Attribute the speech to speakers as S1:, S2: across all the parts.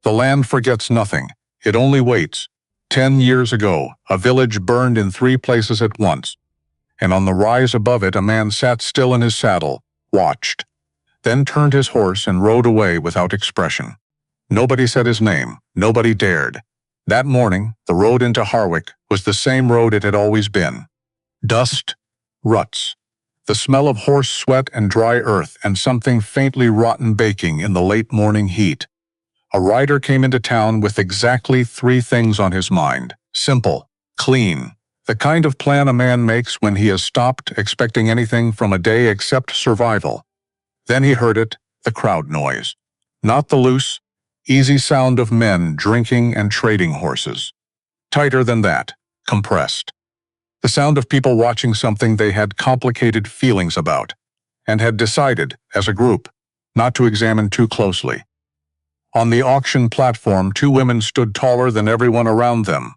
S1: The land forgets nothing. It only waits. 10 years ago, a village burned in 3 places at once, and on the rise above it a man sat still in his saddle, watched, then turned his horse and rode away without expression. Nobody said his name. Nobody dared. That morning, the road into Harwick was the same road it had always been. Dust, ruts, the smell of horse sweat and dry earth, and something faintly rotten baking in the late morning heat. A rider came into town with exactly 3 things on his mind. Simple, clean, the kind of plan a man makes when he has stopped expecting anything from a day except survival. Then he heard it, the crowd noise. Not the loose, easy sound of men drinking and trading horses. Tighter than that, compressed. The sound of people watching something they had complicated feelings about, and had decided, as a group, not to examine too closely. On the auction platform, 2 women stood taller than everyone around them,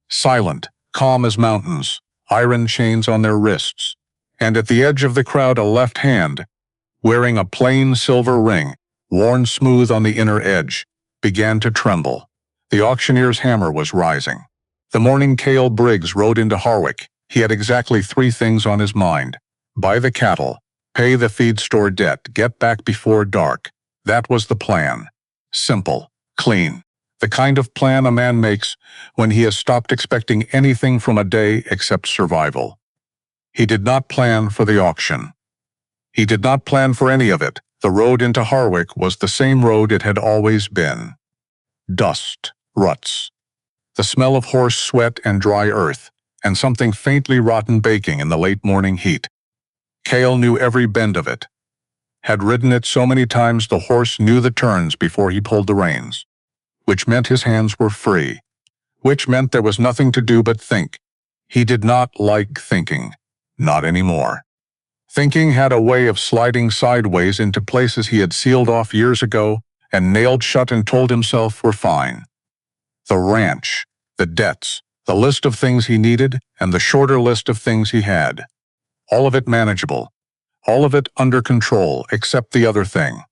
S1: silent, calm as mountains, iron chains on their wrists, and at the edge of the crowd a left hand, wearing a plain silver ring, worn smooth on the inner edge, began to tremble. The auctioneer's hammer was rising. The morning Cale Briggs rode into Harwick. He had exactly 3 things on his mind. Buy the cattle, pay the feed store debt, get back before dark. That was the plan. Simple, clean, the kind of plan a man makes when he has stopped expecting anything from a day except survival. He did not plan for the auction. He did not plan for any of it. The road into Harwick was the same road it had always been. Dust, ruts, the smell of horse sweat and dry earth, and something faintly rotten baking in the late morning heat. Cale knew every bend of it. Had ridden it so many times the horse knew the turns before he pulled the reins, which meant his hands were free, which meant there was nothing to do but think. He did not like thinking, not anymore. Thinking had a way of sliding sideways into places he had sealed off years ago and nailed shut and told himself were fine. The ranch, the debts, the list of things he needed, and the shorter list of things he had. All of it manageable. All of it under control, except the other thing.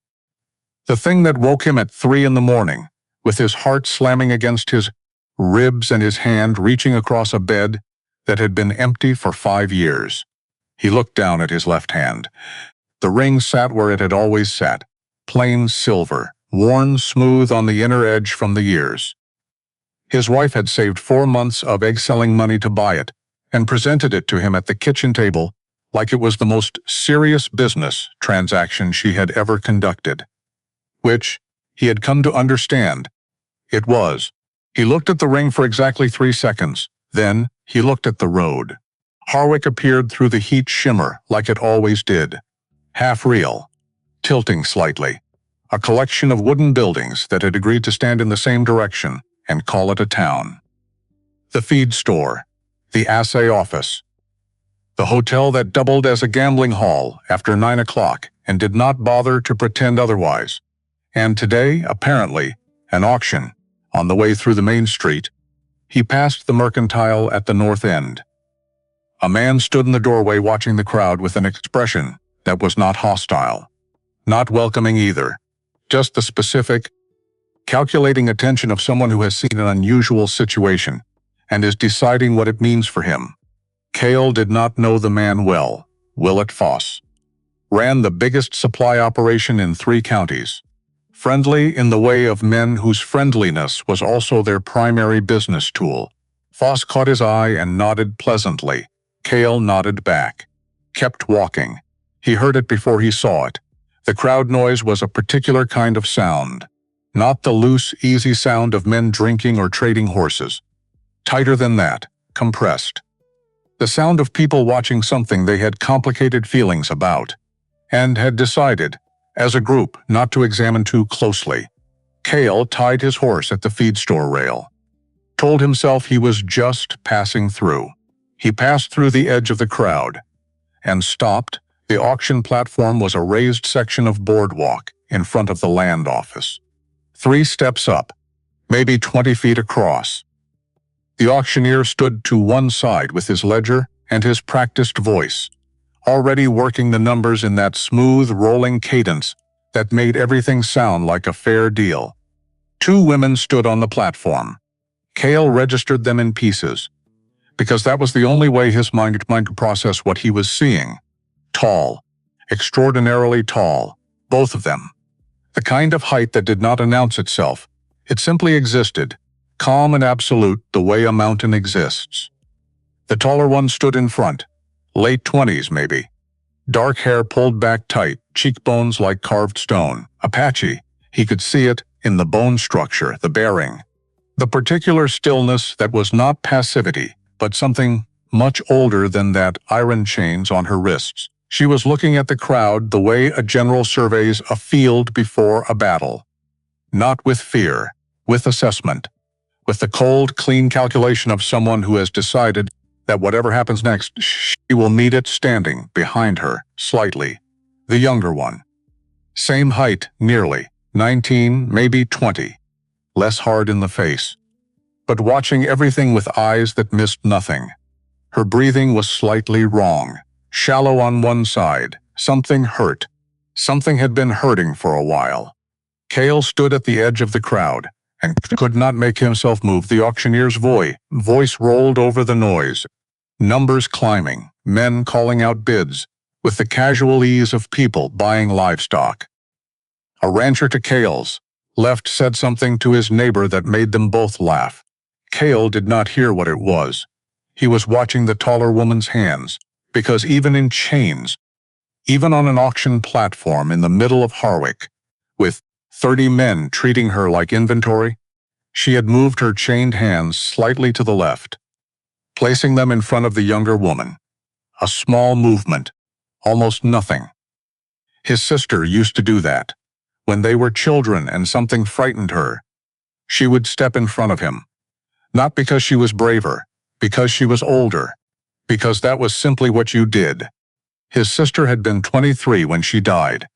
S1: The thing that woke him at 3 in the morning, with his heart slamming against his ribs and his hand reaching across a bed that had been empty for 5 years. He looked down at his left hand. The ring sat where it had always sat, plain silver, worn smooth on the inner edge from the years. His wife had saved 4 months of egg-selling money to buy it, and presented it to him at the kitchen table like it was the most serious business transaction she had ever conducted. Which, he had come to understand, it was. He looked at the ring for exactly 3 seconds. Then, he looked at the road. Harwick appeared through the heat shimmer like it always did. Half real, tilting slightly. A collection of wooden buildings that had agreed to stand in the same direction and call it a town. The feed store, the assay office, the hotel that doubled as a gambling hall after 9 o'clock and did not bother to pretend otherwise. And today, apparently, an auction, on the way through the main street. He passed the mercantile at the north end. A man stood in the doorway watching the crowd with an expression that was not hostile, not welcoming either, just the specific, calculating attention of someone who has seen an unusual situation and is deciding what it means for him. Cale did not know the man well. Willett Foss ran the biggest supply operation in 3 counties. Friendly in the way of men whose friendliness was also their primary business tool. Foss caught his eye and nodded pleasantly. Cale nodded back, kept walking. He heard it before he saw it. The crowd noise was a particular kind of sound, not the loose, easy sound of men drinking or trading horses. Tighter than that, compressed. The sound of people watching something they had complicated feelings about, and had decided, as a group, not to examine too closely. Cale tied his horse at the feed store rail, told himself he was just passing through. He passed through the edge of the crowd, and stopped. The auction platform was a raised section of boardwalk in front of the land office. 3 steps up, maybe 20 feet across. The auctioneer stood to one side with his ledger and his practiced voice, already working the numbers in that smooth, rolling cadence that made everything sound like a fair deal. Two women stood on the platform. Cale registered them in pieces, because that was the only way his mind could process what he was seeing. Tall, extraordinarily tall, both of them. The kind of height that did not announce itself. It simply existed, calm and absolute the way a mountain exists. The taller one stood in front, late 20s maybe. Dark hair pulled back tight, cheekbones like carved stone. Apache, he could see it in the bone structure, the bearing. The particular stillness that was not passivity, but something much older than that, iron chains on her wrists. She was looking at the crowd the way a general surveys a field before a battle. Not with fear, with assessment, with the cold, clean calculation of someone who has decided that whatever happens next, she will meet it standing behind her, slightly. The younger one. Same height, nearly, 19, maybe 20. Less hard in the face, but watching everything with eyes that missed nothing. Her breathing was slightly wrong, shallow on one side. Something hurt. Something had been hurting for a while. Cale stood at the edge of the crowd and could not make himself move. The auctioneer's voice rolled over the noise. Numbers climbing, men calling out bids, with the casual ease of people buying livestock. A rancher to Cale's left said something to his neighbor that made them both laugh. Cale did not hear what it was. He was watching the taller woman's hands, because even in chains, even on an auction platform in the middle of Harwick, with 30 men treating her like inventory, she had moved her chained hands slightly to the left, placing them in front of the younger woman. A small movement, almost nothing. His sister used to do that. When they were children and something frightened her, she would step in front of him. Not because she was braver, because she was older, because that was simply what you did. His sister had been 23 when she died.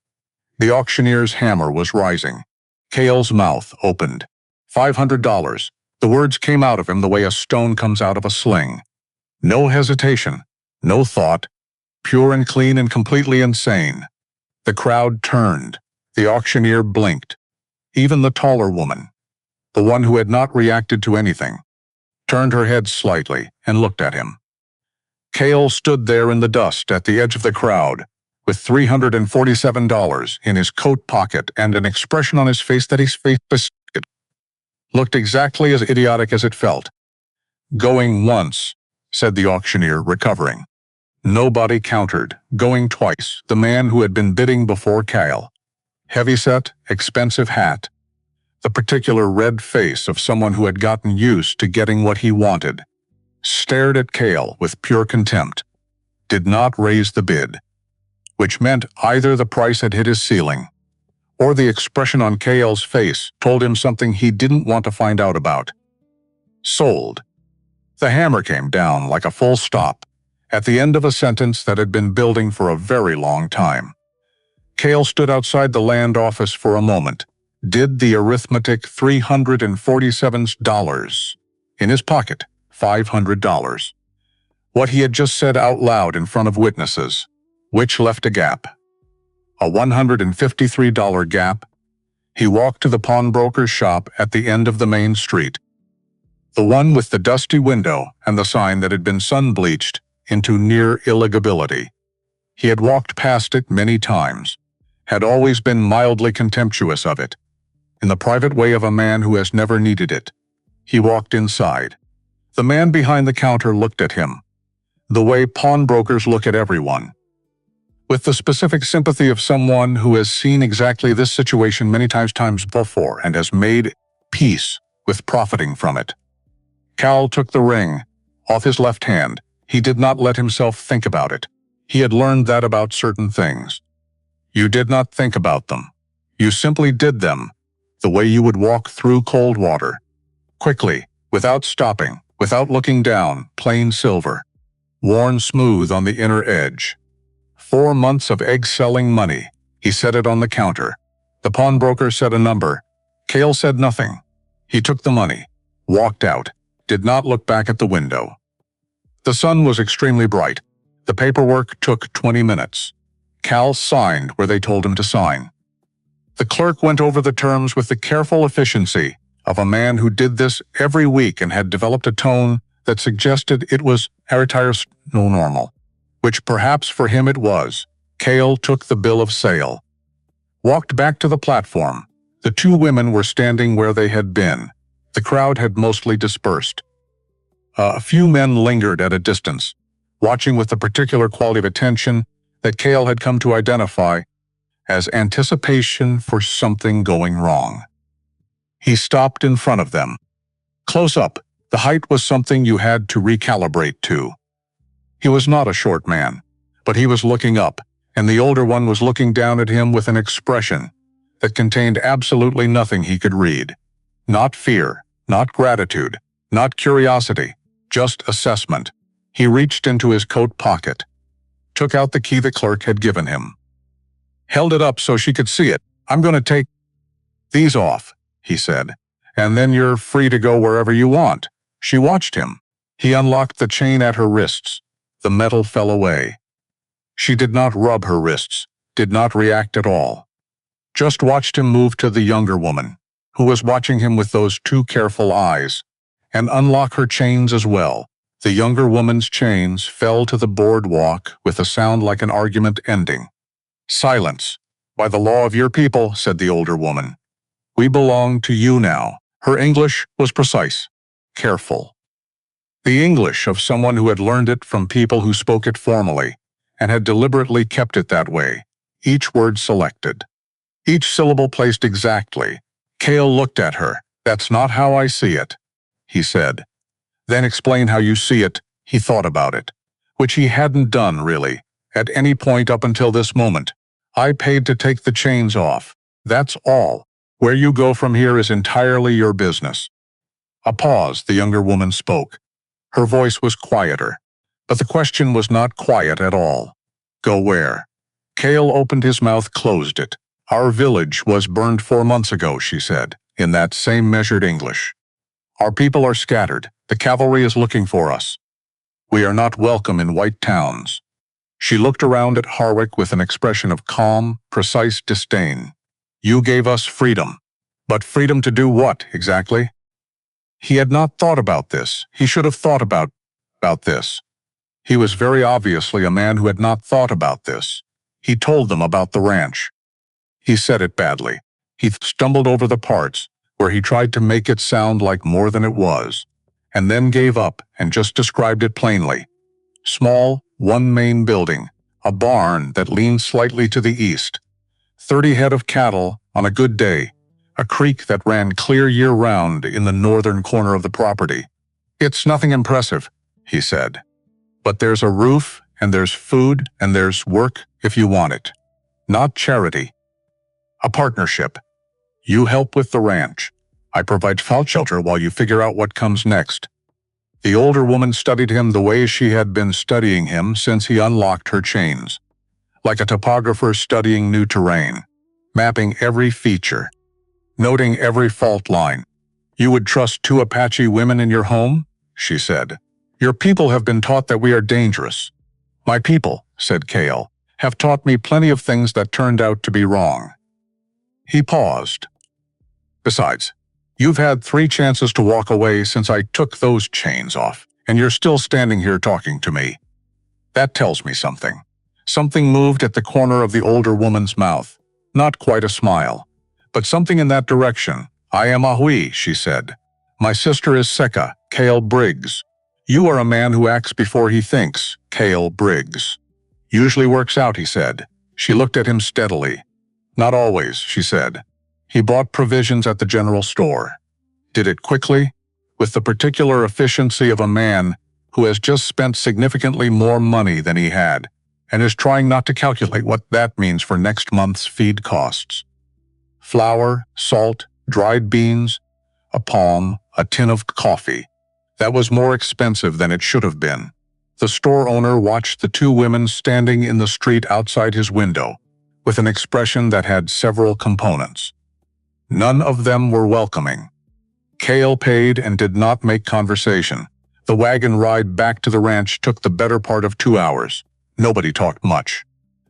S1: The auctioneer's hammer was rising. Cale's mouth opened. $500. The words came out of him the way a stone comes out of a sling. No hesitation, no thought, pure and clean and completely insane. The crowd turned. The auctioneer blinked. Even the taller woman, the one who had not reacted to anything, turned her head slightly and looked at him. Cale stood there in the dust at the edge of the crowd, with $347 in his coat pocket and an expression on his face that his face looked exactly as idiotic as it felt. Going once, said the auctioneer, recovering. Nobody countered. Going twice, the man who had been bidding before Cale. Heavyset, expensive hat. The particular red face of someone who had gotten used to getting what he wanted. Stared at Cale with pure contempt. Did not raise the bid. Which meant either the price had hit his ceiling, or the expression on Cale's face told him something he didn't want to find out about. Sold. The hammer came down like a full stop, at the end of a sentence that had been building for a very long time. Cale stood outside the land office for a moment, did the arithmetic $347. In his pocket, $500. What he had just said out loud in front of witnesses, which left a gap. A $153 gap. He walked to the pawnbroker's shop at the end of the main street. The one with the dusty window and the sign that had been sun-bleached into near illegibility. He had walked past it many times, had always been mildly contemptuous of it, in the private way of a man who has never needed it. He walked inside. The man behind the counter looked at him, the way pawnbrokers look at everyone, with the specific sympathy of someone who has seen exactly this situation many times before and has made peace with profiting from it. Cal took the ring off his left hand. He did not let himself think about it. He had learned that about certain things. You did not think about them. You simply did them, the way you would walk through cold water. Quickly, without stopping, without looking down, plain silver. Worn smooth on the inner edge. 4 months of egg-selling money. He set it on the counter. The pawnbroker said a number. Cale said nothing. He took the money, walked out, did not look back at the window. The sun was extremely bright. The paperwork took 20 minutes. Cal signed where they told him to sign. The clerk went over the terms with the careful efficiency of a man who did this every week and had developed a tone that suggested it was arretires no normal, which perhaps for him it was. Cale took the bill of sale, walked back to the platform. The two women were standing where they had been. The crowd had mostly dispersed. A few men lingered at a distance, watching with the particular quality of attention that Cale had come to identify as anticipation for something going wrong. He stopped in front of them. Close up, the height was something you had to recalibrate to. He was not a short man, but he was looking up, and the older one was looking down at him with an expression that contained absolutely nothing he could read. Not fear, not gratitude, not curiosity, just assessment. He reached into his coat pocket, took out the key the clerk had given him, held it up so she could see it. I'm going to take these off, he said, and then you're free to go wherever you want. She watched him. He unlocked the chain at her wrists. The metal fell away. She did not rub her wrists, did not react at all. Just watched him move to the younger woman, who was watching him with those two careful eyes, and unlock her chains as well. The younger woman's chains fell to the boardwalk with a sound like an argument ending. Silence. By the law of your people, said the older woman. We belong to you now. Her English was precise, careful. The English of someone who had learned it from people who spoke it formally, and had deliberately kept it that way, each word selected, each syllable placed exactly. Cale looked at her. That's not how I see it, he said. Then explain how you see it. He thought about it, which he hadn't done, really, at any point up until this moment. I paid to take the chains off. That's all. Where you go from here is entirely your business. A pause. The younger woman spoke. Her voice was quieter, but the question was not quiet at all. Go where? Cale opened his mouth, closed it. Our village was burned 4 months ago, she said, in that same measured English. Our people are scattered. The cavalry is looking for us. We are not welcome in white towns. She looked around at Harwick with an expression of calm, precise disdain. You gave us freedom. But freedom to do what, exactly? He had not thought about this. He should have thought about this. He was very obviously a man who had not thought about this. He told them about the ranch. He said it badly. He stumbled over the parts where he tried to make it sound like more than it was, and then gave up and just described it plainly. Small, one main building, a barn that leaned slightly to the east, 30 head of cattle on a good day, a creek that ran clear year-round in the northern corner of the property. It's nothing impressive, he said. But there's a roof, and there's food, and there's work if you want it. Not charity. A partnership. You help with the ranch. I provide fowl shelter while you figure out what comes next. The older woman studied him the way she had been studying him since he unlocked her chains. Like a topographer studying new terrain, mapping every feature, noting every fault line. You would trust 2 Apache women in your home? She said. Your people have been taught that we are dangerous. My people, said Cale, have taught me plenty of things that turned out to be wrong. He paused. Besides, you've had 3 chances to walk away since I took those chains off, and you're still standing here talking to me. That tells me something. Something moved at the corner of the older woman's mouth. Not quite a smile, but something in that direction. I am Ahui, she said. My sister is Seka, Cale Briggs. You are a man who acts before he thinks, Cale Briggs. Usually works out, he said. She looked at him steadily. Not always, she said. He bought provisions at the general store. Did it quickly, with the particular efficiency of a man who has just spent significantly more money than he had, and is trying not to calculate what that means for next month's feed costs. Flour, salt, dried beans, a palm, a tin of coffee. That was more expensive than it should have been. The store owner watched the 2 women standing in the street outside his window, with an expression that had several components. None of them were welcoming. Cale paid and did not make conversation. The wagon ride back to the ranch took the better part of 2 hours. Nobody talked much.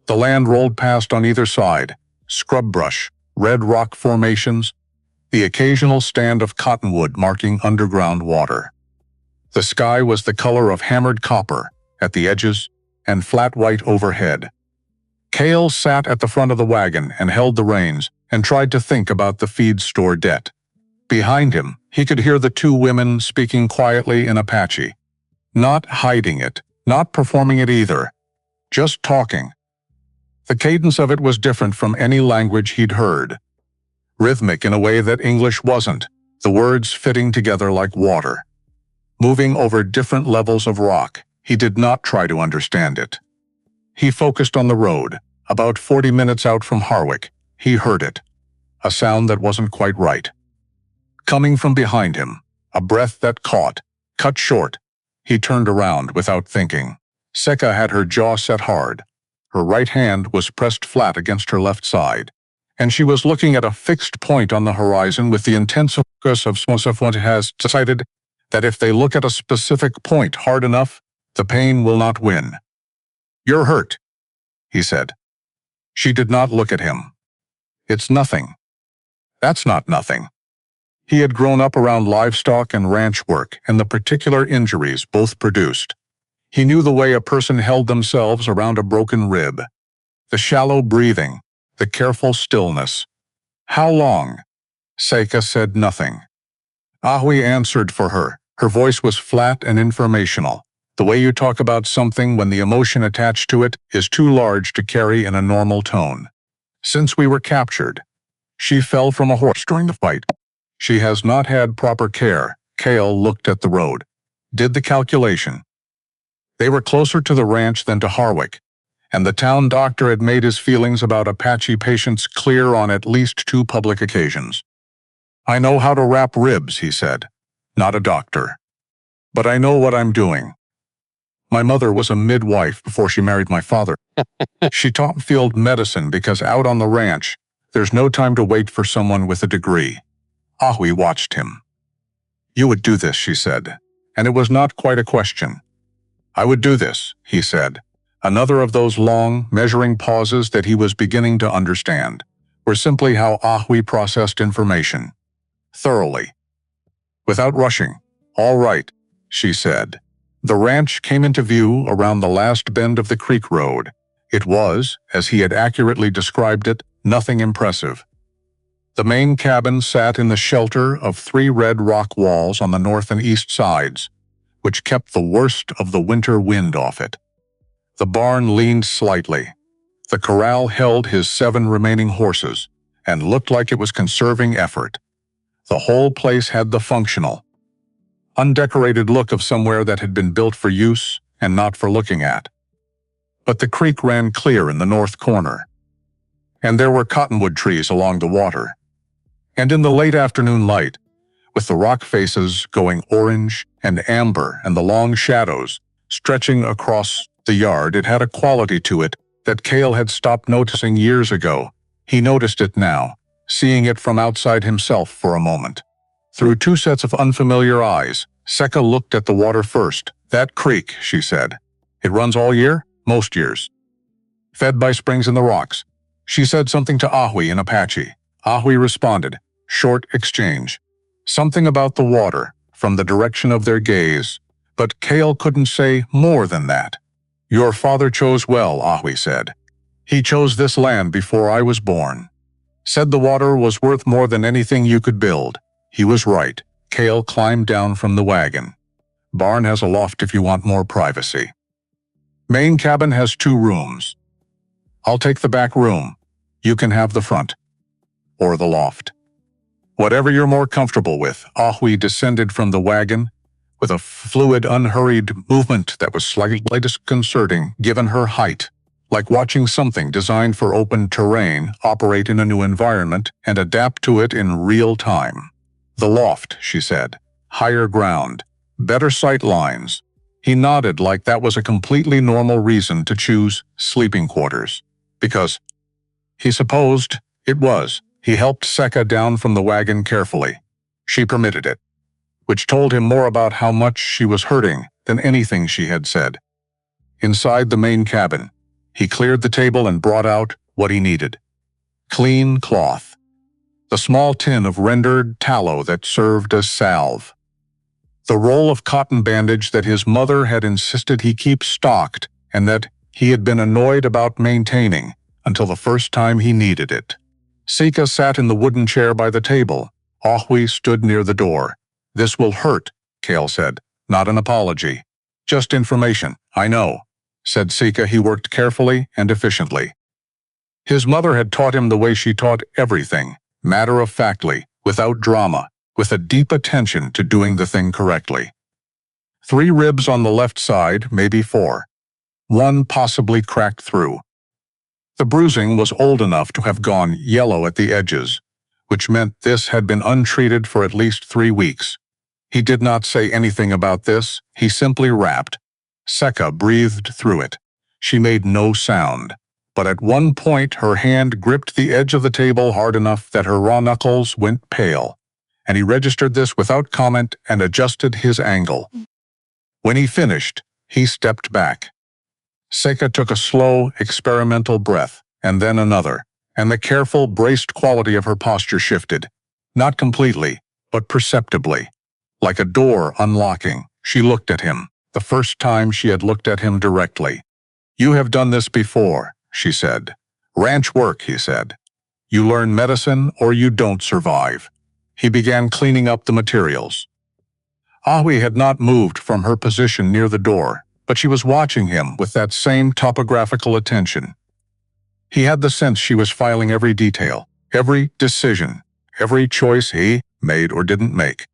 S1: The land rolled past on either side, scrub brush, red rock formations, the occasional stand of cottonwood marking underground water. The sky was the color of hammered copper at the edges and flat white overhead. Cale sat at the front of the wagon and held the reins and tried to think about the feed store debt. Behind him, he could hear the two women speaking quietly in Apache. Not hiding it, not performing it either, just talking. The cadence of it was different from any language he'd heard. Rhythmic in a way that English wasn't, the words fitting together like water. Moving over different levels of rock, he did not try to understand it. He focused on the road. About 40 minutes out from Harwick, he heard it. A sound that wasn't quite right. Coming from behind him, a breath that caught, cut short. He turned around without thinking. Seka had her jaw set hard. Her right hand was pressed flat against her left side, and she was looking at a fixed point on the horizon with the intense focus of someone has decided that if they look at a specific point hard enough, the pain will not win. "You're hurt," he said. She did not look at him. "It's nothing." "That's not nothing." He had grown up around livestock and ranch work and the particular injuries both produced. He knew the way a person held themselves around a broken rib. The shallow breathing, the careful stillness. "How long?" Seka said nothing. Ahui answered for her. Her voice was flat and informational. The way you talk about something when the emotion attached to it is too large to carry in a normal tone. "Since we were captured. She fell from a horse during the fight. She has not had proper care." Cale looked at the road. Did the calculation. They were closer to the ranch than to Harwick, and the town doctor had made his feelings about Apache patients clear on at least 2 public occasions. "I know how to wrap ribs," he said. "Not a doctor. But I know what I'm doing. My mother was a midwife before she married my father. She taught field medicine because out on the ranch, there's no time to wait for someone with a degree." Ahui watched him. "You would do this," she said, and it was not quite a question. "I would do this," he said. Another of those long, measuring pauses that he was beginning to understand were simply how Ahui processed information. Thoroughly. Without rushing. "All right," she said. The ranch came into view around the last bend of the creek road. It was, as he had accurately described it, nothing impressive. The main cabin sat in the shelter of 3 red rock walls on the north and east sides, which kept the worst of the winter wind off it. The barn leaned slightly. The corral held his 7 remaining horses and looked like it was conserving effort. The whole place had the functional, undecorated look of somewhere that had been built for use and not for looking at. But the creek ran clear in the north corner, and there were cottonwood trees along the water. And in the late afternoon light, with the rock faces going orange and amber and the long shadows stretching across the yard, it had a quality to it that Cale had stopped noticing years ago. He noticed it now, seeing it from outside himself for a moment. Through 2 sets of unfamiliar eyes, Seka looked at the water first. "That creek," she said. "It runs all year?" "Most years. Fed by springs in the rocks." She said something to Ahui in Apache. Ahui responded. Short exchange. Something about the water, from the direction of their gaze. But Cale couldn't say more than that. "Your father chose well," Ahui said. "He chose this land before I was born. Said the water was worth more than anything you could build. He was right." Cale climbed down from the wagon. "Barn has a loft if you want more privacy. Main cabin has 2 rooms. I'll take the back room. You can have the front. Or the loft. Whatever you're more comfortable with." Ahui descended from the wagon with a fluid, unhurried movement that was slightly disconcerting given her height, like watching something designed for open terrain operate in a new environment and adapt to it in real time. "The loft," she said. "Higher ground. Better sight lines." He nodded like that was a completely normal reason to choose sleeping quarters. Because he supposed it was. He helped Seka down from the wagon carefully. She permitted it, which told him more about how much she was hurting than anything she had said. Inside the main cabin, he cleared the table and brought out what he needed. Clean cloth, the small tin of rendered tallow that served as salve, the roll of cotton bandage that his mother had insisted he keep stocked and that he had been annoyed about maintaining until the first time he needed it. Sika sat in the wooden chair by the table. Ahui stood near the door. "This will hurt," Kale said. "Not an apology. Just information, I know," said Sika. He worked carefully and efficiently. His mother had taught him the way she taught everything, matter-of-factly, without drama, with a deep attention to doing the thing correctly. 3 ribs on the left side, maybe 4. 1 possibly cracked through. The bruising was old enough to have gone yellow at the edges, which meant this had been untreated for at least 3 weeks. He did not say anything about this, he simply rapped. Seka breathed through it. She made no sound, but at one point her hand gripped the edge of the table hard enough that her raw knuckles went pale, and he registered this without comment and adjusted his angle. When he finished, he stepped back. Seka took a slow, experimental breath, and then another, and the careful, braced quality of her posture shifted. Not completely, but perceptibly. Like a door unlocking, she looked at him, the first time she had looked at him directly. "You have done this before," she said. "Ranch work," he said. "You learn medicine or you don't survive." He began cleaning up the materials. Ahui had not moved from her position near the door, but she was watching him with that same topographical attention. He had the sense she was filing every detail, every decision, every choice he made or didn't make.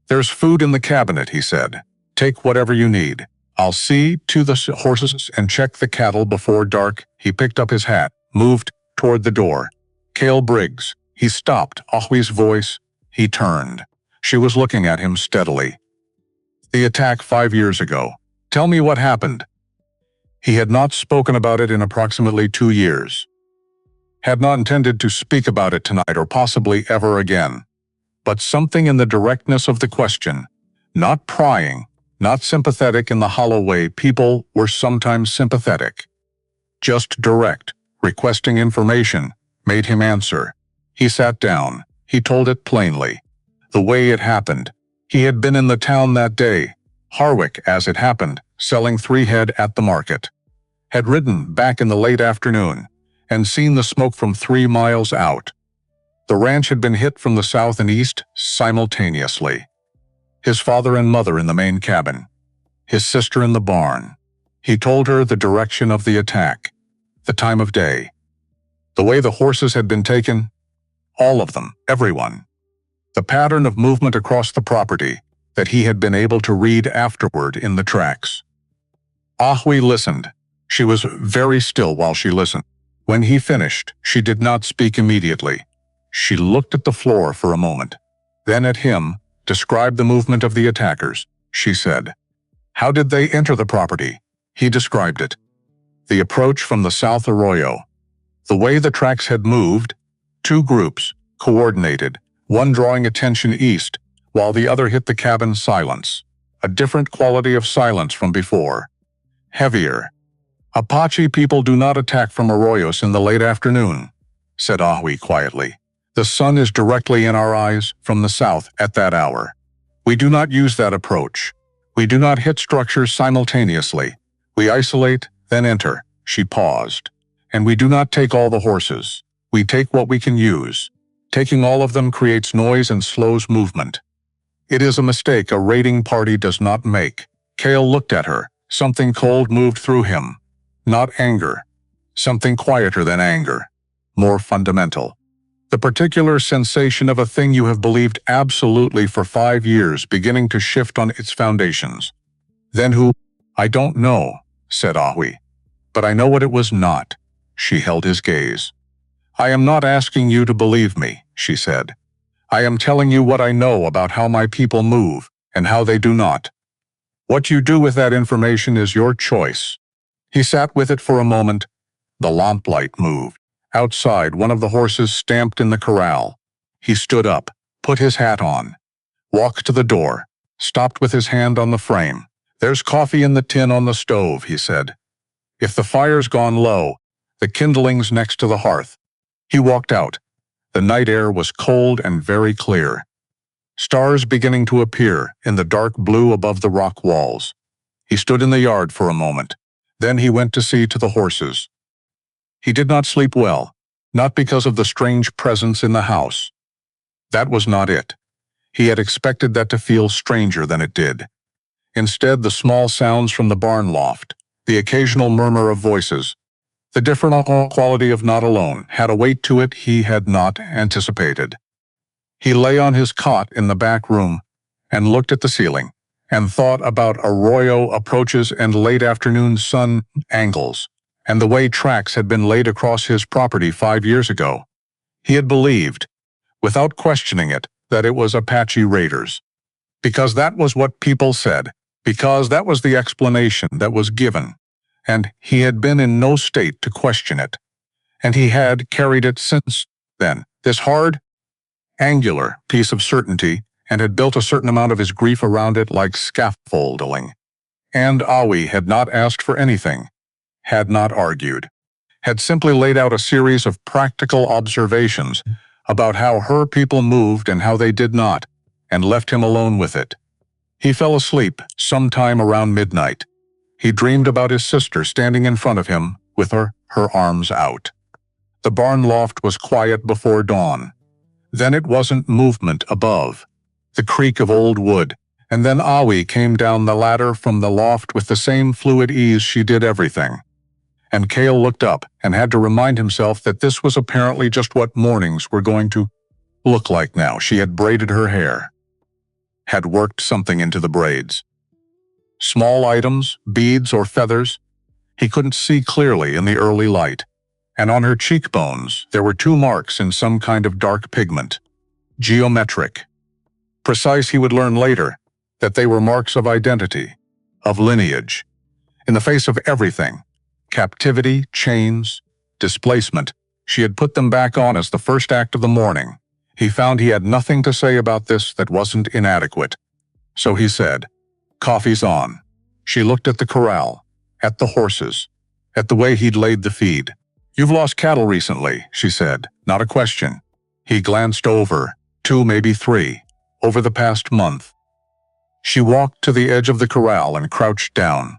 S1: "There's food in the cabinet," he said. "Take whatever you need. I'll see to the horses and check the cattle before dark." He picked up his hat, moved toward the door. "Cale Briggs." He stopped, Ahui's voice. He turned. She was looking at him steadily. "The attack 5 years ago. Tell me what happened." He had not spoken about it in approximately 2 years. Had not intended to speak about it tonight or possibly ever again. But something in the directness of the question, not prying, not sympathetic in the hollow way people were sometimes sympathetic, just direct, requesting information, made him answer. He sat down. He told it plainly. The way it happened. He had been in the town that day, Harwick as it happened, selling 3 head at the market. Had ridden back in the late afternoon and seen the smoke from 3 miles out. The ranch had been hit from the south and east simultaneously. His father and mother in the main cabin. His sister in the barn. He told her the direction of the attack, the time of day, the way the horses had been taken, all of them, everyone. The pattern of movement across the property that he had been able to read afterward in the tracks. Ahui listened. She was very still while she listened. When he finished, she did not speak immediately. She looked at the floor for a moment, then at him, described the movement of the attackers, she said. "How did they enter the property?" He described it. The approach from the South Arroyo. The way the tracks had moved, 2 groups, coordinated, one drawing attention east, while the other hit the cabin silence. A different quality of silence from before. Heavier. "Apache people do not attack from arroyos in the late afternoon," said Ahui quietly. "The sun is directly in our eyes from the south at that hour. We do not use that approach. We do not hit structures simultaneously. We isolate, then enter." She paused. "And we do not take all the horses. We take what we can use. Taking all of them creates noise and slows movement. It is a mistake a raiding party does not make." Cale looked at her. Something cold moved through him. Not anger. Something quieter than anger. More fundamental. The particular sensation of a thing you have believed absolutely for 5 years beginning to shift on its foundations. "Then who?" "I don't know," said Ahui. "But I know what it was not." She held his gaze. "I am not asking you to believe me," she said. "I am telling you what I know about how my people move and how they do not. What you do with that information is your choice." He sat with it for a moment. The lamplight moved. Outside, one of the horses stamped in the corral. He stood up, put his hat on, walked to the door, stopped with his hand on the frame. "There's coffee in the tin on the stove," he said. "If the fire's gone low, the kindling's next to the hearth." He walked out. The night air was cold and very clear. Stars beginning to appear in the dark blue above the rock walls. He stood in the yard for a moment. Then he went to see to the horses. He did not sleep well, not because of the strange presence in the house. That was not it. He had expected that to feel stranger than it did. Instead, the small sounds from the barn loft, the occasional murmur of voices, the different quality of not alone, had a weight to it he had not anticipated. He lay on his cot in the back room and looked at the ceiling and thought about arroyo approaches and late afternoon sun angles and the way tracks had been laid across his property 5 years ago. He had believed, without questioning it, that it was Apache raiders. Because that was what people said, because that was the explanation that was given, and he had been in no state to question it. And he had carried it since then, this hard, angular piece of certainty, and had built a certain amount of his grief around it like scaffolding. And Awi had not asked for anything, had not argued, had simply laid out a series of practical observations about how her people moved and how they did not, and left him alone with it. He fell asleep sometime around midnight. He dreamed about his sister standing in front of him with her arms out. The barn loft was quiet before dawn. Then it wasn't movement above, the creak of old wood, and then Awi came down the ladder from the loft with the same fluid ease she did everything. And Cale looked up and had to remind himself that this was apparently just what mornings were going to look like now. She had braided her hair, had worked something into the braids. Small items, beads or feathers, he couldn't see clearly in the early light. And on her cheekbones there were 2 marks in some kind of dark pigment. Geometric. Precise, he would learn later, that they were marks of identity, of lineage. In the face of everything, captivity, chains, displacement, she had put them back on as the first act of the morning. He found he had nothing to say about this that wasn't inadequate. So he said, "Coffee's on." She looked at the corral, at the horses, at the way he'd laid the feed. "You've lost cattle recently," she said, not a question. He glanced over, 2, maybe 3, over the past month. She walked to the edge of the corral and crouched down.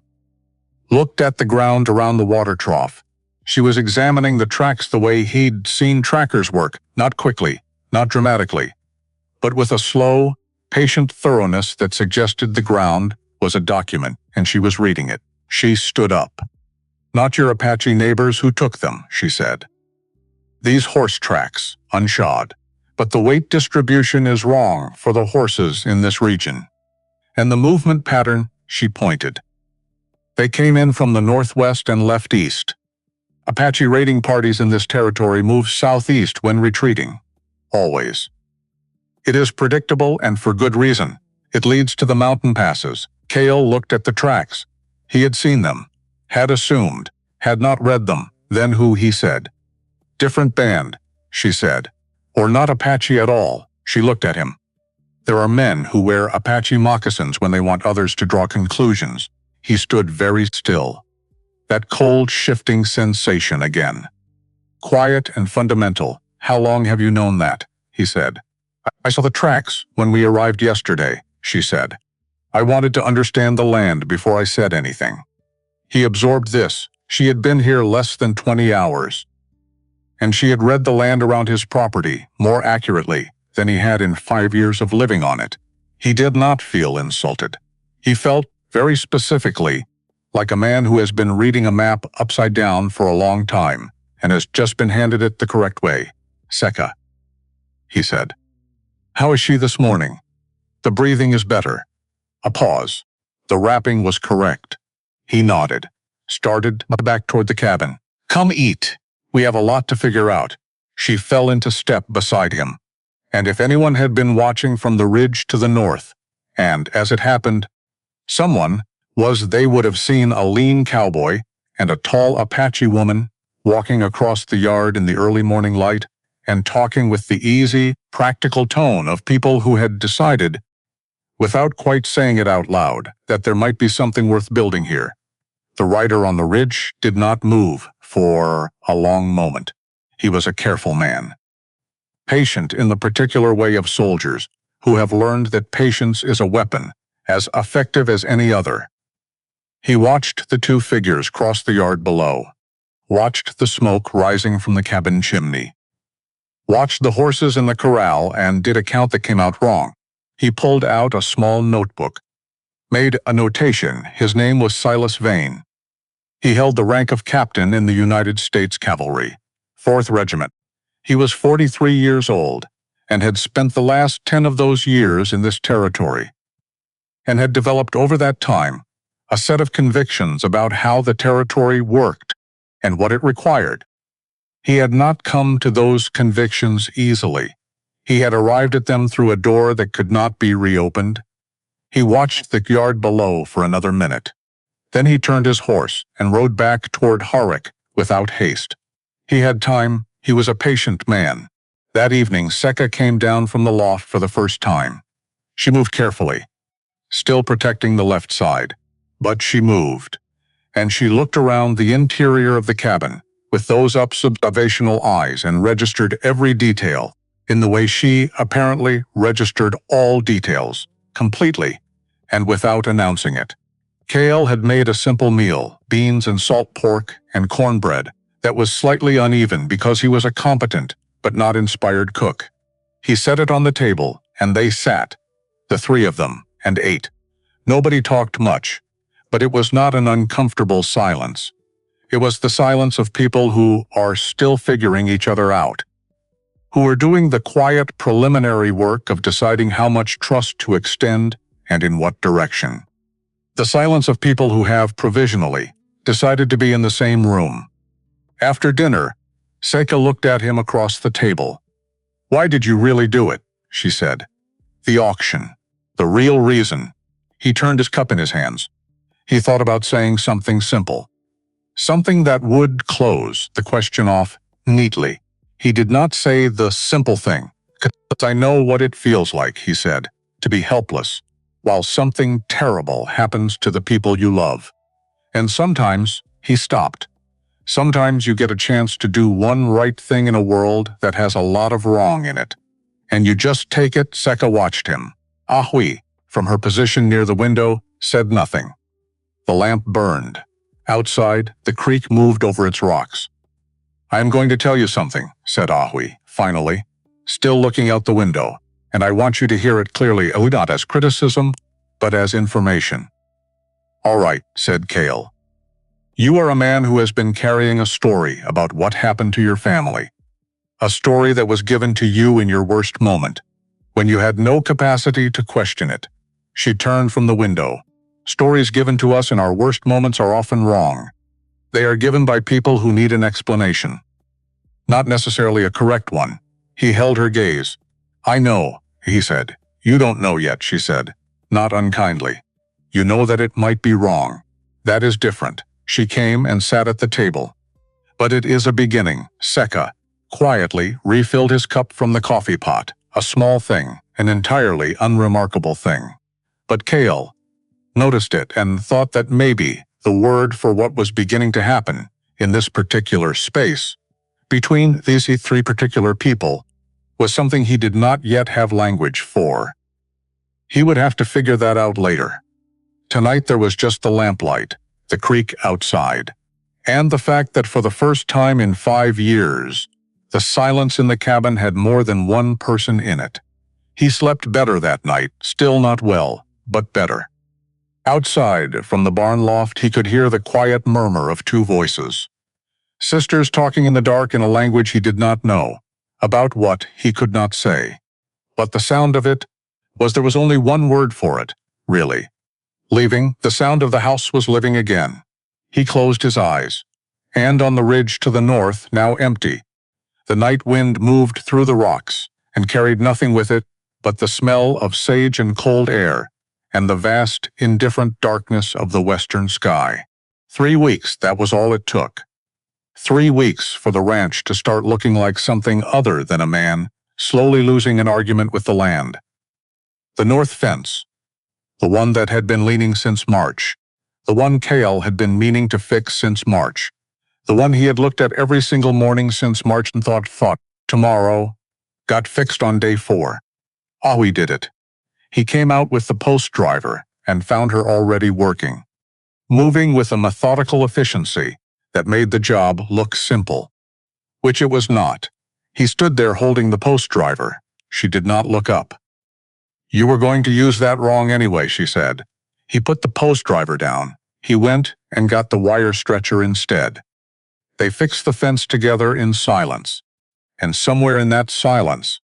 S1: Looked at the ground around the water trough. She was examining the tracks the way he'd seen trackers work, not quickly, not dramatically, but with a slow, patient thoroughness that suggested the ground was a document and she was reading it. She stood up. "Not your Apache neighbors who took them," she said. "These horse tracks, unshod, but the weight distribution is wrong for the horses in this region. And the movement pattern," she pointed. "They came in from the northwest and left east. Apache raiding parties in this territory move southeast when retreating. Always. It is predictable and for good reason. It leads to the mountain passes." Cale looked at the tracks. He had seen them, had assumed, had not read them, then who, he said. "Different band," she said. "Or not Apache at all." She looked at him. "There are men who wear Apache moccasins when they want others to draw conclusions." He stood very still. That cold, shifting sensation again. "Quiet and fundamental. How long have you known that?" he said. "I saw the tracks when we arrived yesterday," she said. "I wanted to understand the land before I said anything." He absorbed this. She had been here less than 20 hours. And she had read the land around his property more accurately than he had in 5 years of living on it. He did not feel insulted. He felt, very specifically, like a man who has been reading a map upside down for a long time and has just been handed it the correct way. "Seka," he said. "How is she this morning?" "The breathing is better." A pause. The wrapping was correct. He nodded, started back toward the cabin. "Come eat. We have a lot to figure out." She fell into step beside him. And if anyone had been watching from the ridge to the north, and, as it happened, someone they would have seen a lean cowboy and a tall Apache woman walking across the yard in the early morning light and talking with the easy, practical tone of people who had decided, without quite saying it out loud, that there might be something worth building here. The rider on the ridge did not move for a long moment. He was a careful man. patient in the particular way of soldiers who have learned that patience is a weapon as effective as any other. He watched the two figures cross the yard below, watched the smoke rising from the cabin chimney, watched the horses in the corral, and did a count that came out wrong. He pulled out a small notebook, made a notation. His name was Silas Vane. He held the rank of captain in the United States Cavalry, 4th Regiment. He was 43 years old and had spent the last 10 of those years in this territory, and had developed over that time a set of convictions about how the territory worked and what it required. He had not come to those convictions easily. He had arrived at them through a door that could not be reopened. He watched the yard below for another minute. Then he turned his horse and rode back toward Harwick without haste. He had time. He was a patient man. That evening, Secca came down from the loft for the first time. She moved carefully, still protecting the left side, but she moved, and she looked around the interior of the cabin with those observational eyes and registered every detail in the way she apparently registered all details, completely, and without announcing it. Cale had made a simple meal, beans and salt pork and cornbread, that was slightly uneven because he was a competent but not inspired cook. He set it on the table, and they sat, the three of them, and ate. Nobody talked much, but it was not an uncomfortable silence. It was the silence of people who are still figuring each other out, who are doing the quiet preliminary work of deciding how much trust to extend and in what direction. The silence of people who have provisionally decided to be in the same room. After dinner, Secca looked at him across the table. "Why did you really do it?" she said. "The auction. The real reason." He turned his cup in his hands. He thought about saying something simple, something that would close the question off neatly. He did not say the simple thing. "'Cause I know what it feels like," he said, "to be helpless, while something terrible happens to the people you love. And sometimes," he stopped, "sometimes you get a chance to do one right thing in a world that has a lot of wrong in it. And you just take it." Secca watched him. Ahui, from her position near the window, said nothing. The lamp burned. Outside, the creek moved over its rocks. "I am going to tell you something," said Ahui, finally, still looking out the window, "and I want you to hear it clearly, not as criticism, but as information." "All right," said Cale. "You are a man who has been carrying a story about what happened to your family. A story that was given to you in your worst moment, when you had no capacity to question it." She turned from the window. "Stories given to us in our worst moments are often wrong. They are given by people who need an explanation. Not necessarily a correct one." He held her gaze. "I know," he said. "You don't know yet," she said, not unkindly. "You know that it might be wrong. That is different." She came and sat at the table. "But it is a beginning." Secca quietly refilled his cup from the coffee pot, a small thing, an entirely unremarkable thing. But Cale noticed it and thought that maybe the word for what was beginning to happen in this particular space, between these three particular people, was something he did not yet have language for. He would have to figure that out later. Tonight there was just the lamplight, the creek outside, and the fact that for the first time in 5 years, the silence in the cabin had more than one person in it. He slept better that night, still not well, but better. Outside, from the barn loft, he could hear the quiet murmur of two voices. Sisters talking in the dark in a language he did not know, about what he could not say. But the sound of it there was only one word for it, really. Leaving, the sound of the house was living again. He closed his eyes. And on the ridge to the north, now empty, the night wind moved through the rocks and carried nothing with it but the smell of sage and cold air and the vast, indifferent darkness of the western sky. 3 weeks, that was all it took. 3 weeks for the ranch to start looking like something other than a man, slowly losing an argument with the land. The north fence, the one that had been leaning since March, the one Cale had been meaning to fix since March, the one he had looked at every single morning since March and thought, tomorrow, Got fixed on day 4. Ahui did it. He came out with the post driver and found her already working, moving with a methodical efficiency that made the job look simple, which it was not. He stood there holding the post driver. She did not look up. "You were going to use that wrong anyway," she said. He put the post driver down. He went and got the wire stretcher instead. They fixed the fence together in silence. And somewhere in that silence,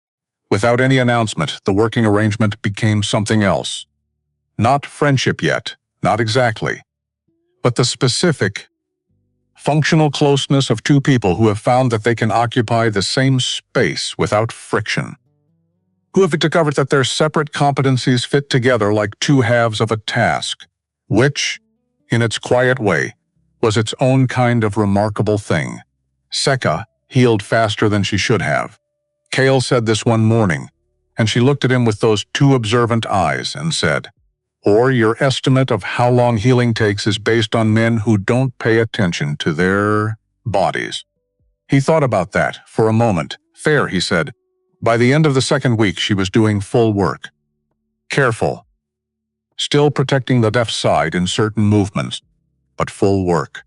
S1: without any announcement, the working arrangement became something else. Not friendship yet, not exactly, but the specific, functional closeness of two people who have found that they can occupy the same space without friction, who have discovered that their separate competencies fit together like two halves of a task, which, in its quiet way, was its own kind of remarkable thing. Seka healed faster than she should have. Kale said this one morning, and she looked at him with those two observant eyes and said, "Or your estimate of how long healing takes is based on men who don't pay attention to their bodies." He thought about that for a moment. "Fair," he said. By the end of the second week, she was doing full work. Careful. Still protecting the left side in certain movements, but full work.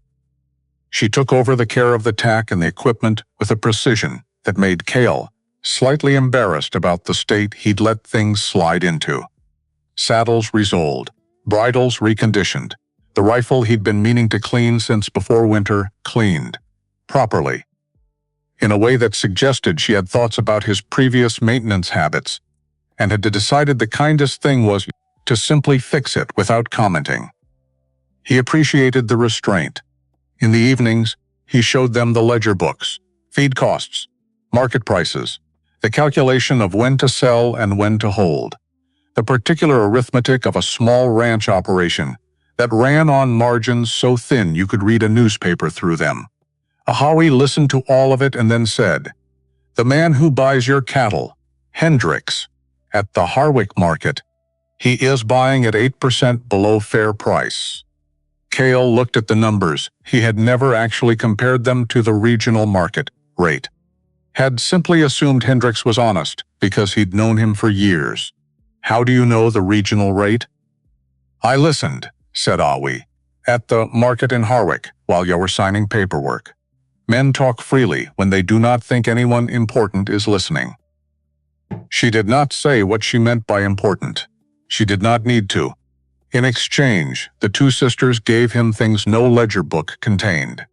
S1: She took over the care of the tack and the equipment with a precision that made Kale slightly embarrassed about the state he'd let things slide into. Saddles resoled, bridles reconditioned, the rifle he'd been meaning to clean since before winter cleaned, properly, in a way that suggested she had thoughts about his previous maintenance habits and had decided the kindest thing was to simply fix it without commenting. He appreciated the restraint. In the evenings, he showed them the ledger books, feed costs, market prices, the calculation of when to sell and when to hold, the particular arithmetic of a small ranch operation that ran on margins so thin you could read a newspaper through them. Ahawi listened to all of it and then said, "The man who buys your cattle, Hendricks, at the Harwick market, he is buying at 8% below fair price." Kale looked at the numbers. He had never actually compared them to the regional market rate. Had simply assumed Hendricks was honest because he'd known him for years. "How do you know the regional rate?" "I listened," said Awi, "at the market in Harwick while you were signing paperwork. Men talk freely when they do not think anyone important is listening." She did not say what she meant by important. She did not need to. In exchange, the two sisters gave him things no ledger book contained.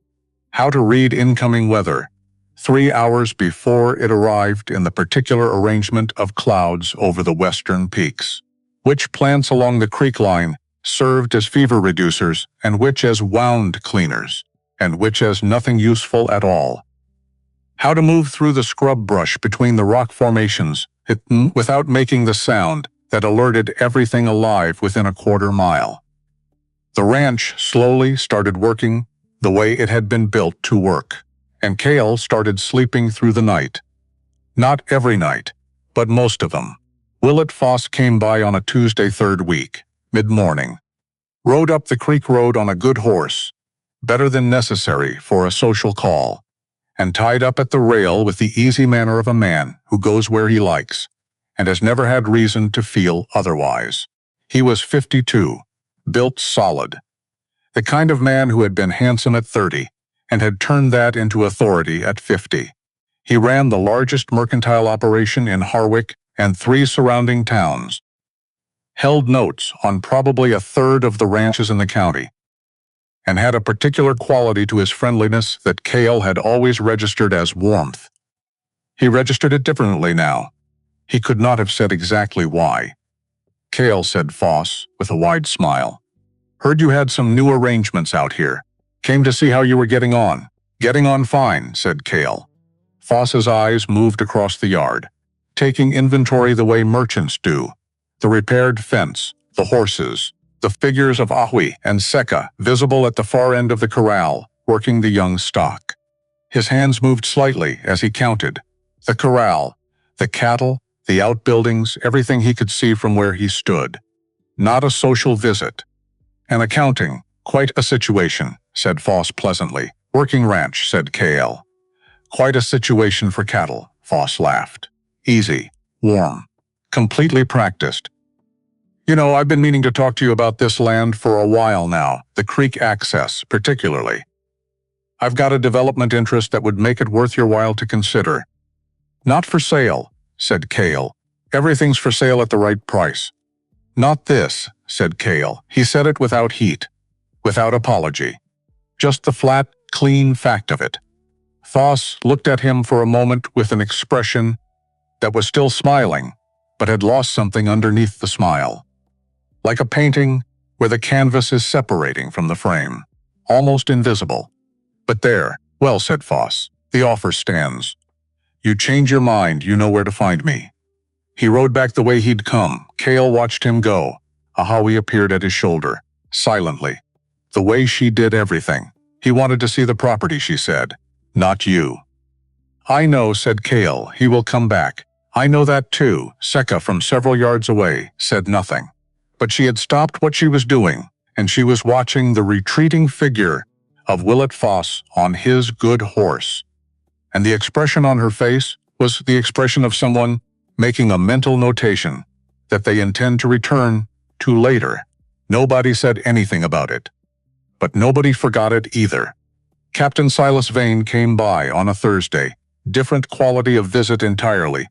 S1: How to read incoming weather, 3 hours before it arrived in the particular arrangement of clouds over the western peaks. Which plants along the creek line served as fever reducers and which as wound cleaners, and which as nothing useful at all. How to move through the scrub brush between the rock formations without making the sound that alerted everything alive within a quarter mile. The ranch slowly started working the way it had been built to work, and Kale started sleeping through the night. Not every night, but most of them. Willett Foss came by on a Tuesday third week, mid-morning. Rode up the creek road on a good horse, better than necessary for a social call, and tied up at the rail with the easy manner of a man who goes where he likes and has never had reason to feel otherwise. He was 52, built solid, the kind of man who had been handsome at 30 and had turned that into authority at 50. He ran the largest mercantile operation in Harwick and 3 surrounding towns, held notes on probably a third of the ranches in the county, and had a particular quality to his friendliness that Kale had always registered as warmth. He registered it differently now. He could not have said exactly why. "Kale," said Foss, with a wide smile. "Heard you had some new arrangements out here. Came to see how you were getting on." "Getting on fine," said Kale. Foss's eyes moved across the yard, taking inventory the way merchants do. The repaired fence, the horses, the figures of Ahui and Seka visible at the far end of the corral, working the young stock. His hands moved slightly as he counted. The corral, the cattle, the outbuildings, everything he could see from where he stood. Not a social visit. An accounting, quite a situation, said Foss pleasantly. Working ranch, said Kale. Quite a situation for cattle, Foss laughed. Easy, warm, completely practiced. You know, I've been meaning to talk to you about this land for a while now, the creek access, particularly. I've got a development interest that would make it worth your while to consider. Not for sale, said Cale. Everything's for sale at the right price. Not this, said Cale. He said it without heat, without apology. Just the flat, clean fact of it. Foss looked at him for a moment with an expression that was still smiling, but had lost something underneath the smile. Like a painting where the canvas is separating from the frame, almost invisible. But there, well, said Foss, the offer stands. You change your mind, you know where to find me. He rode back the way he'd come. Cale watched him go. Ahawi appeared at his shoulder, silently. The way she did everything. He wanted to see the property, she said. Not you. I know, said Cale. He will come back. I know that too. Seka, from several yards away, said nothing. But she had stopped what she was doing, and she was watching the retreating figure of Willett Foss on his good horse. And the expression on her face was the expression of someone making a mental notation that they intend to return to later. Nobody said anything about it. But nobody forgot it either. Captain Silas Vane came by on a Thursday, different quality of visit entirely.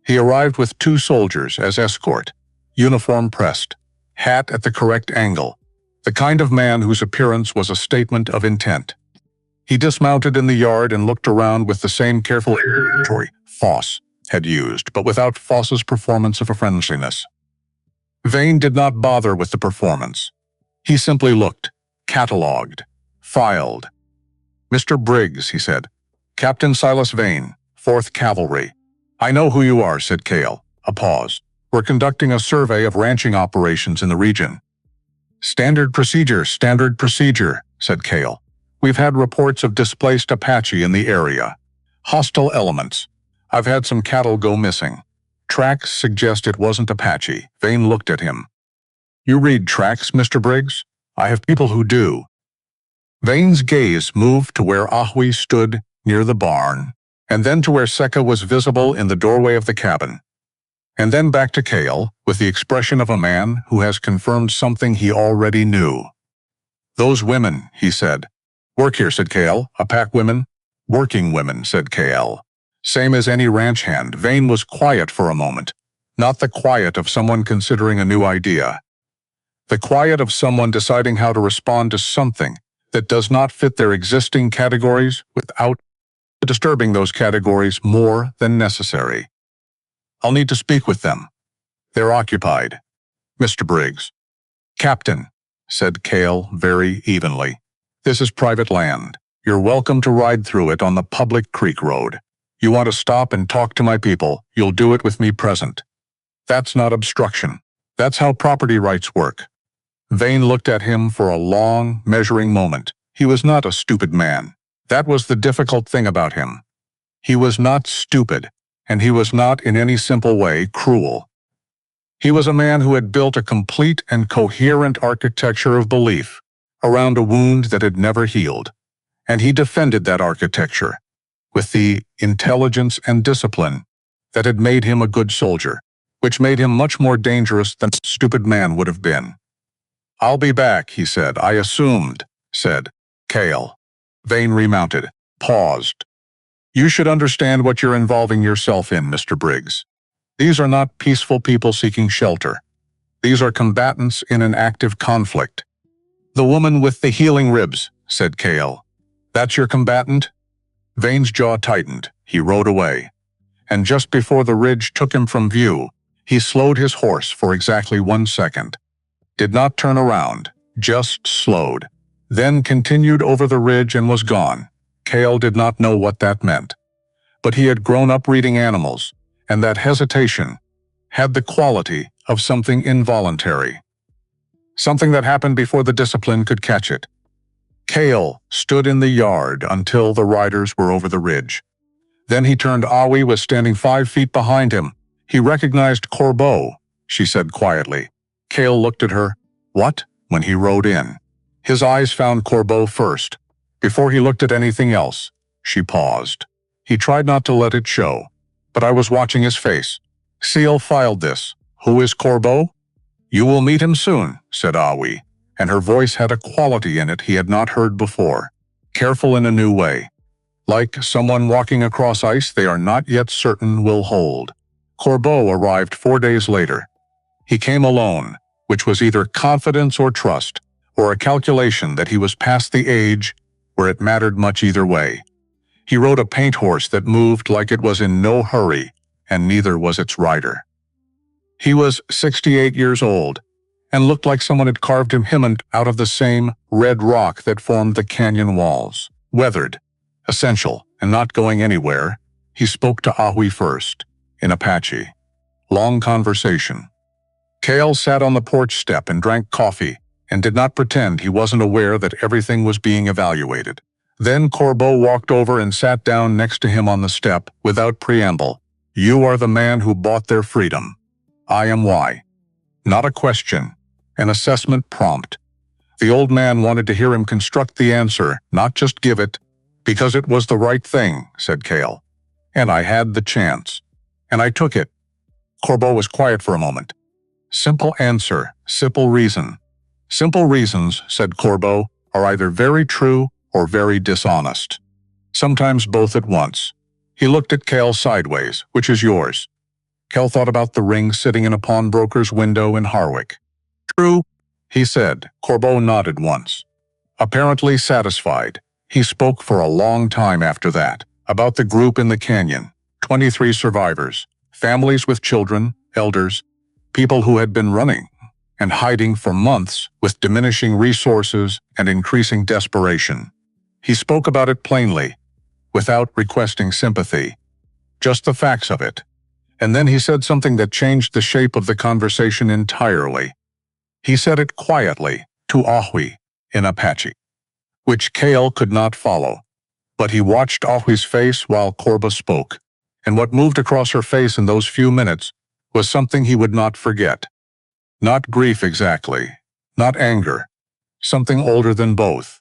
S1: He arrived with 2 soldiers as escort, uniform pressed, hat at the correct angle, the kind of man whose appearance was a statement of intent. He dismounted in the yard and looked around with the same careful inventory Foss had used, but without Foss's performance of a friendliness. Vane did not bother with the performance. He simply looked, catalogued, filed. Mr. Briggs, he said. Captain Silas Vane, 4th Cavalry. I know who you are, said Cale. A pause. We're conducting a survey of ranching operations in the region. Standard procedure, said Cale. We've had reports of displaced Apache in the area. Hostile elements. I've had some cattle go missing. Tracks suggest it wasn't Apache. Vane looked at him. You read tracks, Mr. Briggs? I have people who do. Vane's gaze moved to where Ahawi stood near the barn, and then to where Seka was visible in the doorway of the cabin. And then back to Cale, with the expression of a man who has confirmed something he already knew. Those women, he said. Work here, said Cale. Apache women? Working women, said Cale. Same as any ranch hand. Vane was quiet for a moment. Not the quiet of someone considering a new idea. The quiet of someone deciding how to respond to something that does not fit their existing categories without disturbing those categories more than necessary. I'll need to speak with them. They're occupied. Mr. Briggs. Captain, said Cale very evenly. This is private land. You're welcome to ride through it on the public creek road. You want to stop and talk to my people, you'll do it with me present. That's not obstruction. That's how property rights work. Vane looked at him for a long, measuring moment. He was not a stupid man. That was the difficult thing about him. He was not stupid, and he was not in any simple way cruel. He was a man who had built a complete and coherent architecture of belief around a wound that had never healed, and he defended that architecture with the intelligence and discipline that had made him a good soldier, which made him much more dangerous than a stupid man would have been. I'll be back, he said. I assumed, said Cale. Vane remounted, paused. You should understand what you're involving yourself in, Mr. Briggs. These are not peaceful people seeking shelter. These are combatants in an active conflict. The woman with the healing ribs, said Cale. That's your combatant? Vane's jaw tightened. He rode away. And just before the ridge took him from view, he slowed his horse for exactly 1 second. Did not turn around, just slowed. Then continued over the ridge and was gone. Cale did not know what that meant. But he had grown up reading animals, and that hesitation had the quality of something involuntary. Something that happened before the discipline could catch it. Cale stood in the yard until the riders were over the ridge. Then he turned. Awi was standing 5 feet behind him. He recognized Corbeau, she said quietly. Cale looked at her. What? When he rode in. His eyes found Corbeau first. Before he looked at anything else, she paused. He tried not to let it show. but I was watching his face. Seal filed this. Who is Corbeau? You will meet him soon, said Awi, and her voice had a quality in it he had not heard before. Careful in a new way. Like someone walking across ice they are not yet certain will hold. Corbeau arrived 4 days later. He came alone, which was either confidence or trust, or a calculation that he was past the age where it mattered much either way. He rode a paint horse that moved like it was in no hurry, and neither was its rider. He was 68 years old, and looked like someone had carved him out of the same red rock that formed the canyon walls. Weathered, essential, and not going anywhere, he spoke to Ahui first, in Apache. Long conversation. Cale sat on the porch step and drank coffee, and did not pretend he wasn't aware that everything was being evaluated. Then Corbeau walked over and sat down next to him on the step, without preamble. You are the man who bought their freedom. I am why. Not a question, an assessment prompt. The old man wanted to hear him construct the answer, not just give it, because it was the right thing, said Cale. And I had the chance. And I took it. Corbeau was quiet for a moment. Simple answer, simple reason. Simple reasons, said Corbeau, are either very true or very dishonest. Sometimes both at once. He looked at Cale sideways. Which is yours? Cale thought about the ring sitting in a pawnbroker's window in Harwick. True, he said. Corbeau nodded once. Apparently satisfied, he spoke for a long time after that, about the group in the canyon. 23 survivors, families with children, elders, people who had been running and hiding for months with diminishing resources and increasing desperation. He spoke about it plainly, without requesting sympathy, just the facts of it. And then he said something that changed the shape of the conversation entirely. He said it quietly, to Ahui, in Apache, which Cale could not follow. But he watched Ahui's face while Corbeau spoke, and what moved across her face in those few minutes was something he would not forget. Not grief exactly, not anger, something older than both.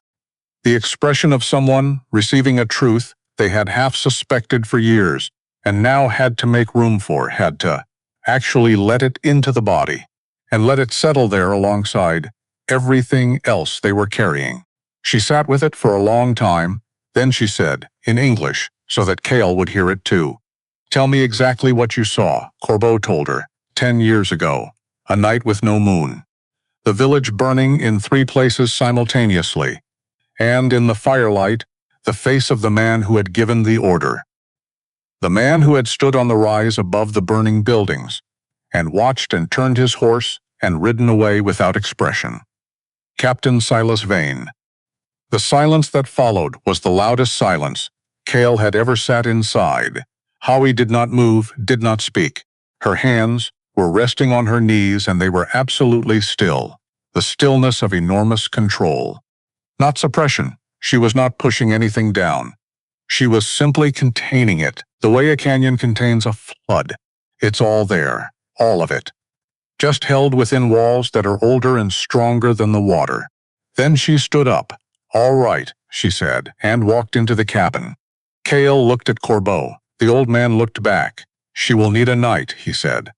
S1: The expression of someone receiving a truth they had half suspected for years, and now had to make room for, had to actually let it into the body, and let it settle there alongside everything else they were carrying. She sat with it for a long time, then she said, in English, so that Cale would hear it too. Tell me exactly what you saw, Corbeau told her, 10 years ago, a night with no moon. The village burning in 3 places simultaneously, and in the firelight, the face of the man who had given the order. The man who had stood on the rise above the burning buildings, and watched and turned his horse and ridden away without expression. Captain Silas Vane. The silence that followed was the loudest silence Cale had ever sat inside. Howie did not move, did not speak. Her hands were resting on her knees and they were absolutely still, the stillness of enormous control. Not suppression, she was not pushing anything down. She was simply containing it, the way a canyon contains a flood. It's all there, all of it. Just held within walls that are older and stronger than the water. Then she stood up. All right, she said, and walked into the cabin. Cale looked at Corbeau. The old man looked back. She will need a night, he said.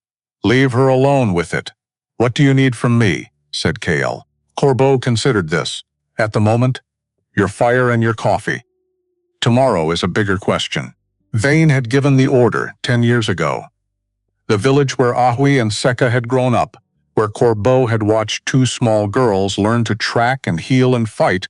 S1: Leave her alone with it. What do you need from me? Said Cale. Corbeau considered this. At the moment, your fire and your coffee. Tomorrow is a bigger question. Vane had given the order 10 years ago. The village where Ahui and Seka had grown up, where Corbeau had watched 2 small girls learn to track and heal and fight,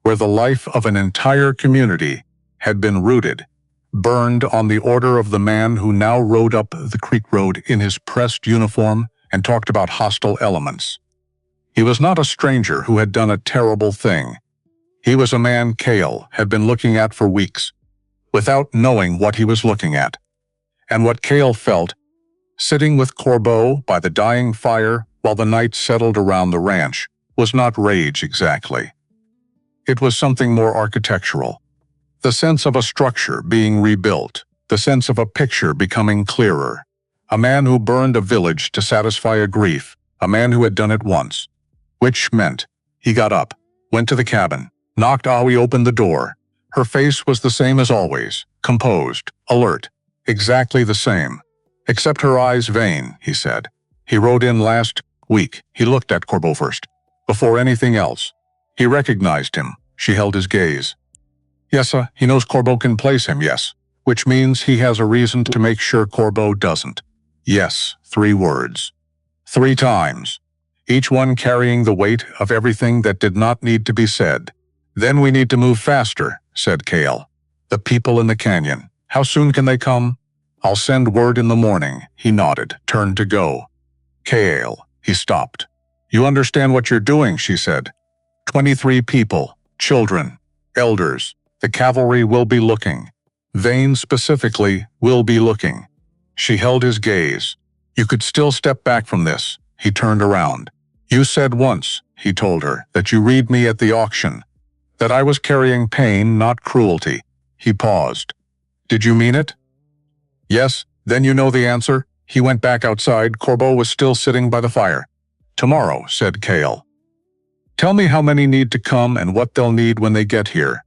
S1: where the life of an entire community had been rooted, burned on the order of the man who now rode up the creek road in his pressed uniform and talked about hostile elements. He was not a stranger who had done a terrible thing. He was a man Cale had been looking at for weeks, without knowing what he was looking at. And what Cale felt, sitting with Corbeau by the dying fire while the night settled around the ranch, was not rage exactly. It was something more architectural. The sense of a structure being rebuilt, the sense of a picture becoming clearer. A man who burned a village to satisfy a grief, a man who had done it once. Which meant, he got up, went to the cabin, knocked. Ahui opened the door. Her face was the same as always, composed, alert, Exactly the same. Except her eyes vain, he said. He rode in last week. He looked at Corbeau first. Before anything else. He recognized him. She held his gaze. Yes, he knows Corbeau can place him, yes. Which means he has a reason to make sure Corbeau doesn't. Yes, 3 words. 3 times. Each one carrying the weight of everything that did not need to be said. Then we need to move faster, said Kale. The people in the canyon. How soon can they come? I'll send word in the morning, he nodded, turned to go. Kale, he stopped. You understand what you're doing, she said. 23 people, children, elders. The cavalry will be looking. Vane specifically will be looking. She held his gaze. You could still step back from this. He turned around. You said once, he told her, that you read me at the auction. That I was carrying pain, not cruelty. He paused. Did you mean it? Yes, then you know the answer. He went back outside. Corbeau was still sitting by the fire. Tomorrow, said Kale. Tell me how many need to come and what they'll need when they get here.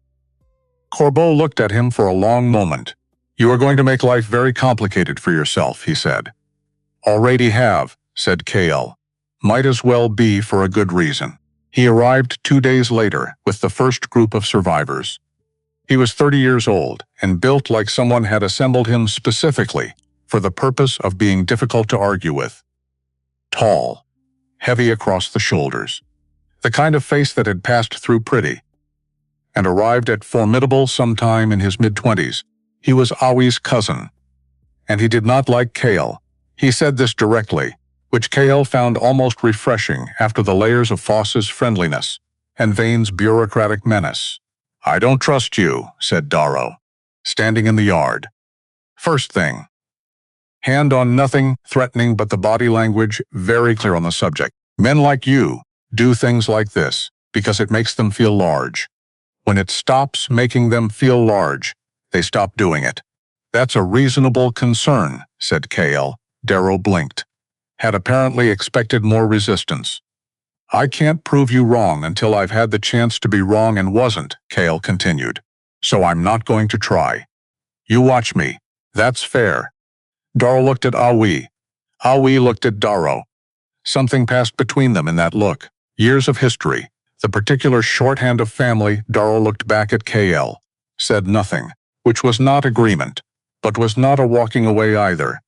S1: Corbeau looked at him for a long moment. You are going to make life very complicated for yourself, he said. Already have, said Kale. Might as well be for a good reason. He arrived 2 days later with the first group of survivors. He was 30 years old and built like someone had assembled him specifically for the purpose of being difficult to argue with. Tall, heavy across the shoulders, the kind of face that had passed through pretty, and arrived at formidable sometime in his mid-20s. He was Awi's cousin, and he did not like Kale. He said this directly, which Kale found almost refreshing after the layers of Foss's friendliness and Vane's bureaucratic menace. I don't trust you, said Darrow, standing in the yard. First thing. Hand on nothing threatening but the body language very clear on the subject. Men like you do things like this because it makes them feel large. When it stops making them feel large, they stop doing it. That's a reasonable concern, said Kale. Darrow blinked. Had apparently expected more resistance. I can't prove you wrong until I've had the chance to be wrong and wasn't, Kale continued. So I'm not going to try. You watch me. That's fair. Darrow looked at Awi. Awi looked at Darrow. Something passed between them in that look. Years of history. The particular shorthand of family. Darrow looked back at Kale. Said nothing, which was not agreement, but was not a walking away either.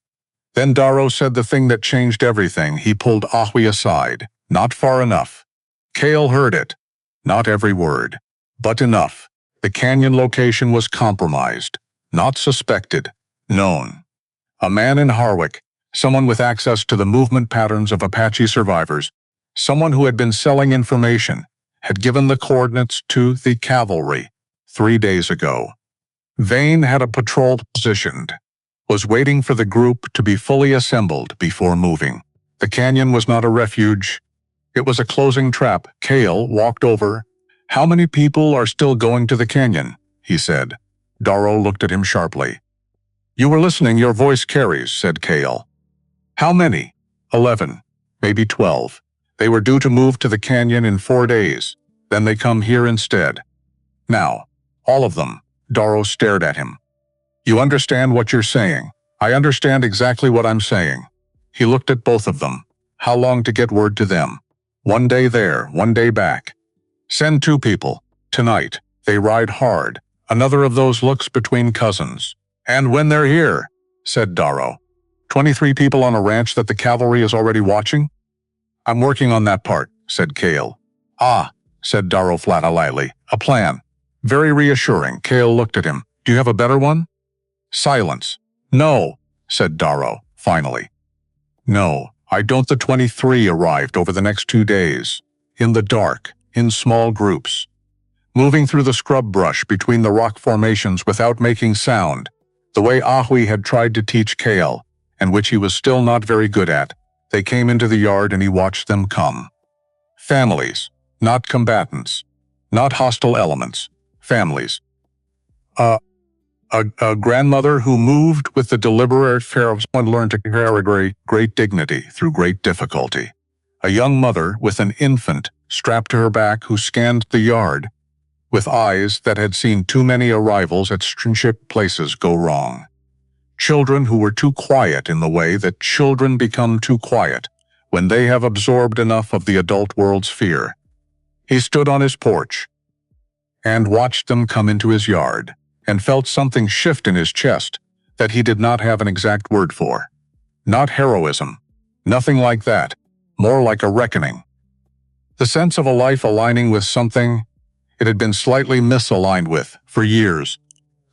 S1: Then Darrow said the thing that changed everything. He pulled Awi aside. Not far enough. Kale heard it. Not every word, but enough. The canyon location was compromised. Not suspected. Known. A man in Harwick, someone with access to the movement patterns of Apache survivors, someone who had been selling information, had given the coordinates to the cavalry 3 days ago. Vane had a patrol positioned, was waiting for the group to be fully assembled before moving. The canyon was not a refuge. It was a closing trap. Kale walked over. How many people are still going to the canyon? He said. Darrow looked at him sharply. You were listening, your voice carries, said Kale. How many? 11, maybe 12. They were due to move to the canyon in 4 days. Then they come here instead. Now, all of them. Darrow stared at him. You understand what you're saying. I understand exactly what I'm saying. He looked at both of them. How long to get word to them? 1 day there, 1 day back. Send 2 people. Tonight. They ride hard. Another of those looks between cousins. And when they're here, said Darrow. 23 people on a ranch that the cavalry is already watching? I'm working on that part, said Kale. Ah, said Darrow flat lightly. A plan. Very reassuring. Kale looked at him. Do you have a better one? Silence. No, said Darrow, finally. No, I don't. The 23 arrived over the next 2 days. In the dark, in small groups. Moving through the scrub brush between the rock formations without making sound, the way Awi had tried to teach Kale, and which he was still not very good at. They came into the yard and he watched them come. Families, not combatants, not hostile elements. Families. A grandmother who moved with the deliberate care of someone learned to carry great dignity through great difficulty. A young mother with an infant strapped to her back who scanned the yard with eyes that had seen too many arrivals at stringent places go wrong. Children who were too quiet in the way that children become too quiet when they have absorbed enough of the adult world's fear. He stood on his porch and watched them come into his yard and felt something shift in his chest that he did not have an exact word for. Not heroism, nothing like that, more like a reckoning. The sense of a life aligning with something it had been slightly misaligned with for years,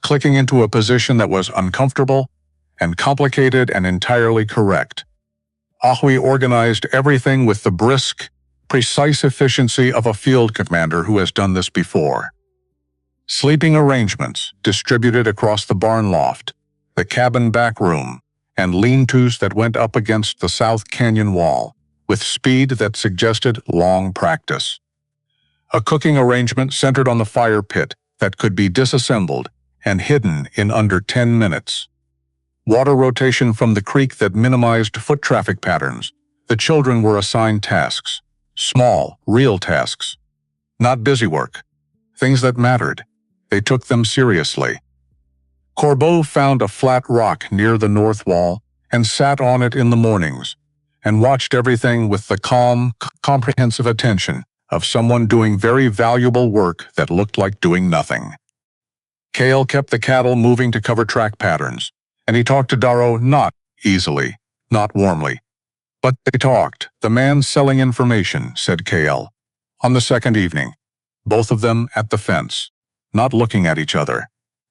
S1: clicking into a position that was uncomfortable and complicated and entirely correct. Ahui organized everything with the brisk, precise efficiency of a field commander who has done this before. Sleeping arrangements distributed across the barn loft, the cabin back room, and lean-tos that went up against the South Canyon wall, with speed that suggested long practice. A cooking arrangement centered on the fire pit that could be disassembled and hidden in under 10 minutes. Water rotation from the creek that minimized foot traffic patterns. The children were assigned tasks, small, real tasks, not busy work, things that mattered. They took them seriously. Corbeau found a flat rock near the north wall and sat on it in the mornings and watched everything with the calm, comprehensive attention of someone doing very valuable work that looked like doing nothing. Cale kept the cattle moving to cover track patterns, and he talked to Darrow not easily, not warmly. But they talked. The man selling information, said Cale. On the second evening, both of them at the fence, not looking at each other.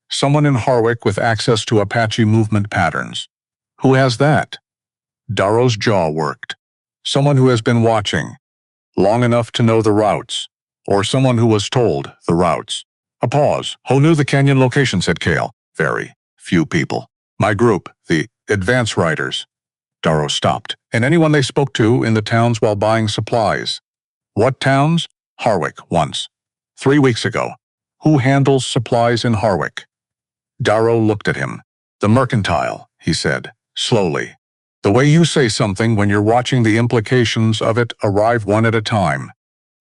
S1: Someone in Harwick with access to Apache movement patterns. Who has that? Darrow's jaw worked. Someone who has been watching long enough to know the routes, or someone who was told the routes. A pause. Who knew the canyon location, said Cale. Very few people. My group, the advance riders. Darrow stopped. And anyone they spoke to in the towns while buying supplies. What towns? Harwick, once. 3 weeks ago. Who handles supplies in Harwick? Darrow looked at him. The mercantile, he said, slowly. The way you say something when you're watching the implications of it arrive one at a time.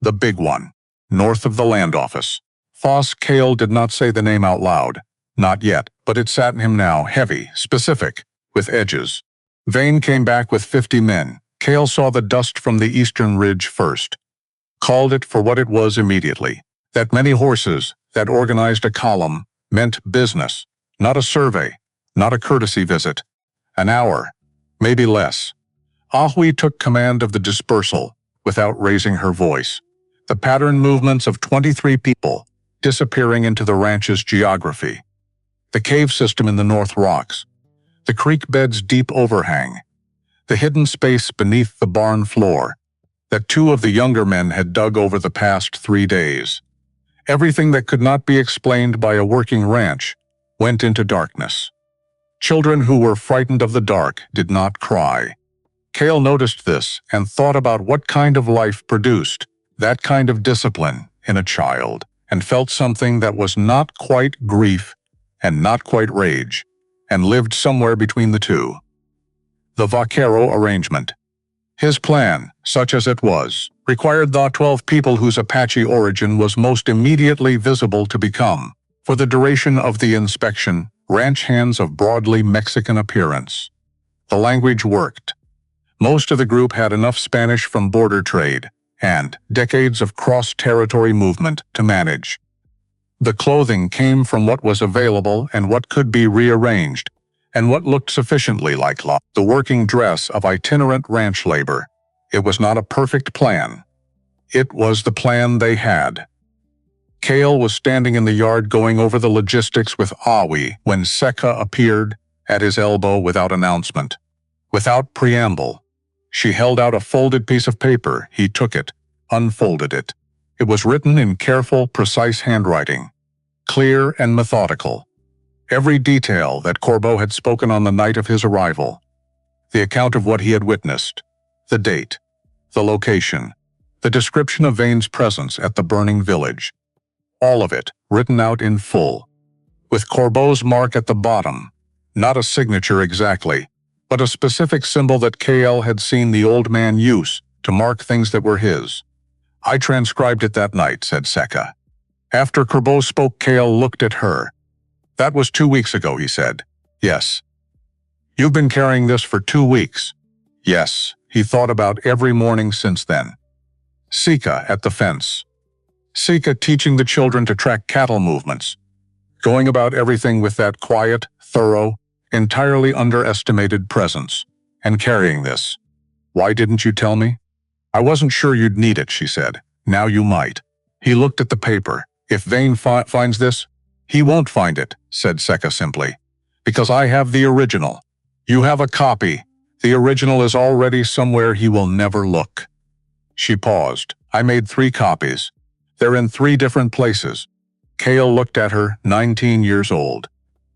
S1: The big one, north of the land office. Foss Cale did not say the name out loud. Not yet, but it sat in him now, heavy, specific, with edges. Vane came back with 50 men. Cale saw the dust from the eastern ridge first. Called it for what it was immediately. That many horses, that organized a column, meant business, not a survey, not a courtesy visit. An hour, maybe less. Ahui took command of the dispersal, without raising her voice. The pattern movements of 23 people, disappearing into the ranch's geography. The cave system in the North Rocks. The creek bed's deep overhang. The hidden space beneath the barn floor that 2 of the younger men had dug over the past 3 days. Everything that could not be explained by a working ranch went into darkness. Children who were frightened of the dark did not cry. Cale noticed this and thought about what kind of life produced that kind of discipline in a child, and felt something that was not quite grief and not quite rage, and lived somewhere between the two. The Vaquero arrangement. His plan, such as it was, required the 12 people whose Apache origin was most immediately visible to become, for the duration of the inspection, ranch hands of broadly Mexican appearance. The language worked. Most of the group had enough Spanish from border trade and decades of cross-territory movement to manage. The clothing came from what was available and what could be rearranged, and what looked sufficiently like the working dress of itinerant ranch labor. It was not a perfect plan. It was the plan they had. Cale was standing in the yard going over the logistics with Ahui when Seka appeared at his elbow without announcement. Without preamble. She held out a folded piece of paper. He took it, unfolded it. It was written in careful, precise handwriting, clear and methodical. Every detail that Corbeau had spoken on the night of his arrival. The account of what he had witnessed, the date, the location, the description of Vane's presence at the burning village. All of it written out in full, with Corbeau's mark at the bottom, not a signature exactly, but a specific symbol that Cale had seen the old man use to mark things that were his. I transcribed it that night, said Seka. After Corbeau spoke, Cale looked at her. That was 2 weeks ago, he said. Yes. You've been carrying this for 2 weeks. Yes, he thought about every morning since then. Sika at the fence. Sika teaching the children to track cattle movements. Going about everything with that quiet, thorough, entirely underestimated presence. And carrying this. Why didn't you tell me? I wasn't sure you'd need it, she said. Now you might. He looked at the paper. If Vane finds this, he won't find it, said Sika simply. Because I have the original. You have a copy. The original is already somewhere he will never look. She paused. I made 3 copies. They're in 3 different places. Cale looked at her, 19 years old.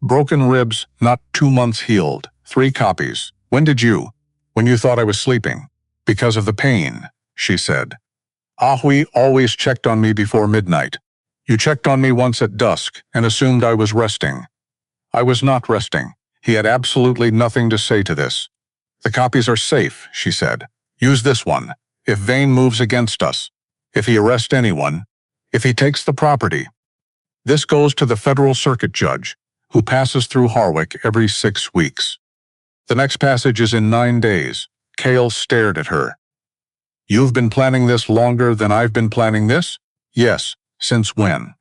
S1: Broken ribs, not 2 months healed. 3 copies. When did you? When you thought I was sleeping. Because of the pain, she said. Ahui always checked on me before midnight. You checked on me once at dusk and assumed I was resting. I was not resting. He had absolutely nothing to say to this. The copies are safe, she said. Use this one. If Vane moves against us. If he arrests anyone. If he takes the property. This goes to the federal circuit judge, who passes through Harwick every 6 weeks. The next passage is in 9 days. Cale stared at her. You've been planning this longer than I've been planning this? Yes. Since when?